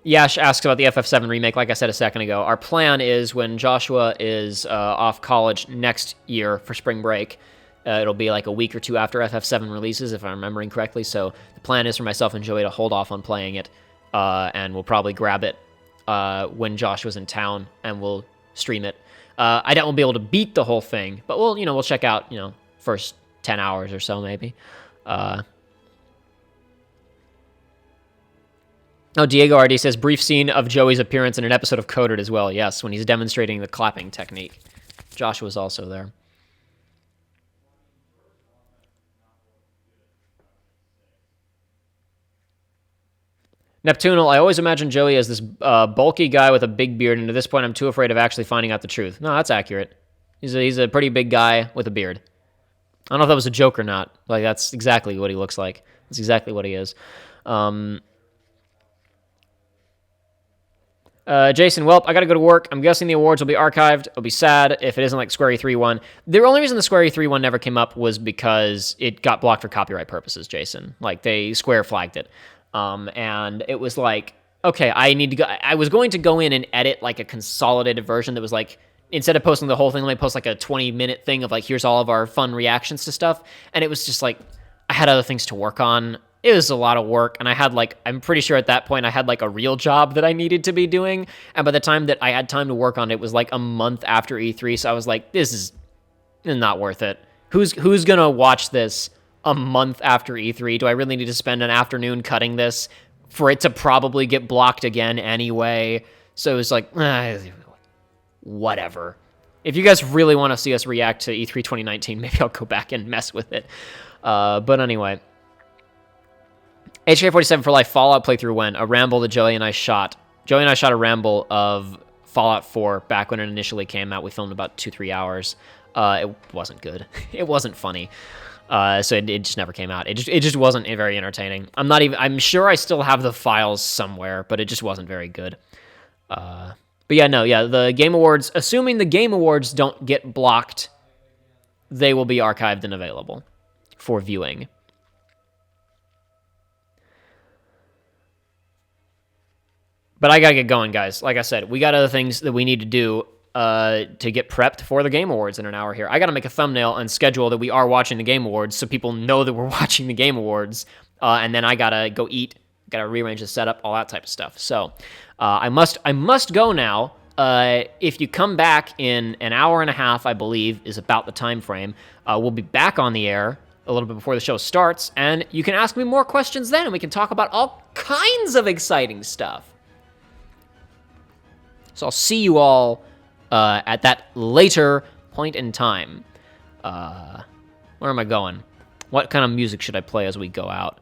Yash asks about the FF7 remake. Like I said a second ago, our plan is when Joshua is off college next year for spring break, it'll be like a week or two after FF7 releases, if I'm remembering correctly. So the plan is for myself and Joey to hold off on playing it, and we'll probably grab it when Joshua's in town, and we'll stream it. I doubt we'll be able to beat the whole thing, but we'll check out, first 10 hours or so maybe. Diego RD says, brief scene of Joey's appearance in an episode of Coded as well. Yes, when he's demonstrating the clapping technique. Joshua's also there. Neptunal, I always imagine Joey as this bulky guy with a big beard, and at this point I'm too afraid of actually finding out the truth. No, that's accurate. He's a pretty big guy with a beard. I don't know if that was a joke or not. Like, that's exactly what he looks like. That's exactly what he is. Jason, well, I gotta go to work. I'm guessing the awards will be archived. It'll be sad if it isn't like Square E3 one. The only reason the Square E3 one never came up was because it got blocked for copyright purposes, Jason. Like, Square flagged it. And it was like, okay, I was going to go in and edit like a consolidated version that was like, instead of posting the whole thing, let me post like a 20-minute thing of like, here's all of our fun reactions to stuff. And it was just like, I had other things to work on. It was a lot of work, and I had I'm pretty sure at that point I had like a real job that I needed to be doing, and by the time that I had time to work on it, it was like a month after E3, so I was like, this is not worth it. Who's gonna watch this a month after E3? Do I really need to spend an afternoon cutting this for it to probably get blocked again anyway? So it was like, whatever. If you guys really want to see us react to E3 2019, maybe I'll go back and mess with it. But anyway. HK47 for Life Fallout playthrough when? A ramble that Joey and I shot. Joey and I shot a ramble of Fallout 4 back when it initially came out. We filmed about 2-3 hours. It wasn't good. It wasn't funny. So it just never came out. It just wasn't very entertaining. I'm sure I still have the files somewhere, but it just wasn't very good. But the Game Awards, assuming the Game Awards don't get blocked, they will be archived and available for viewing. But I gotta get going, guys. Like I said, we got other things that we need to do to get prepped for the Game Awards in an hour here. I gotta make a thumbnail and schedule that we are watching the Game Awards so people know that we're watching the Game Awards. And then I gotta go eat, gotta rearrange the setup, all that type of stuff. So I must go now. If you come back in an hour and a half, I believe, is about the time frame, we'll be back on the air a little bit before the show starts, and you can ask me more questions then, and we can talk about all kinds of exciting stuff. So I'll see you all at that later point in time. Where am I going? What kind of music should I play as we go out?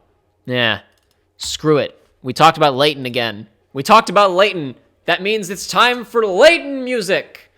Screw it. We talked about Layton again. That means it's time for Layton music.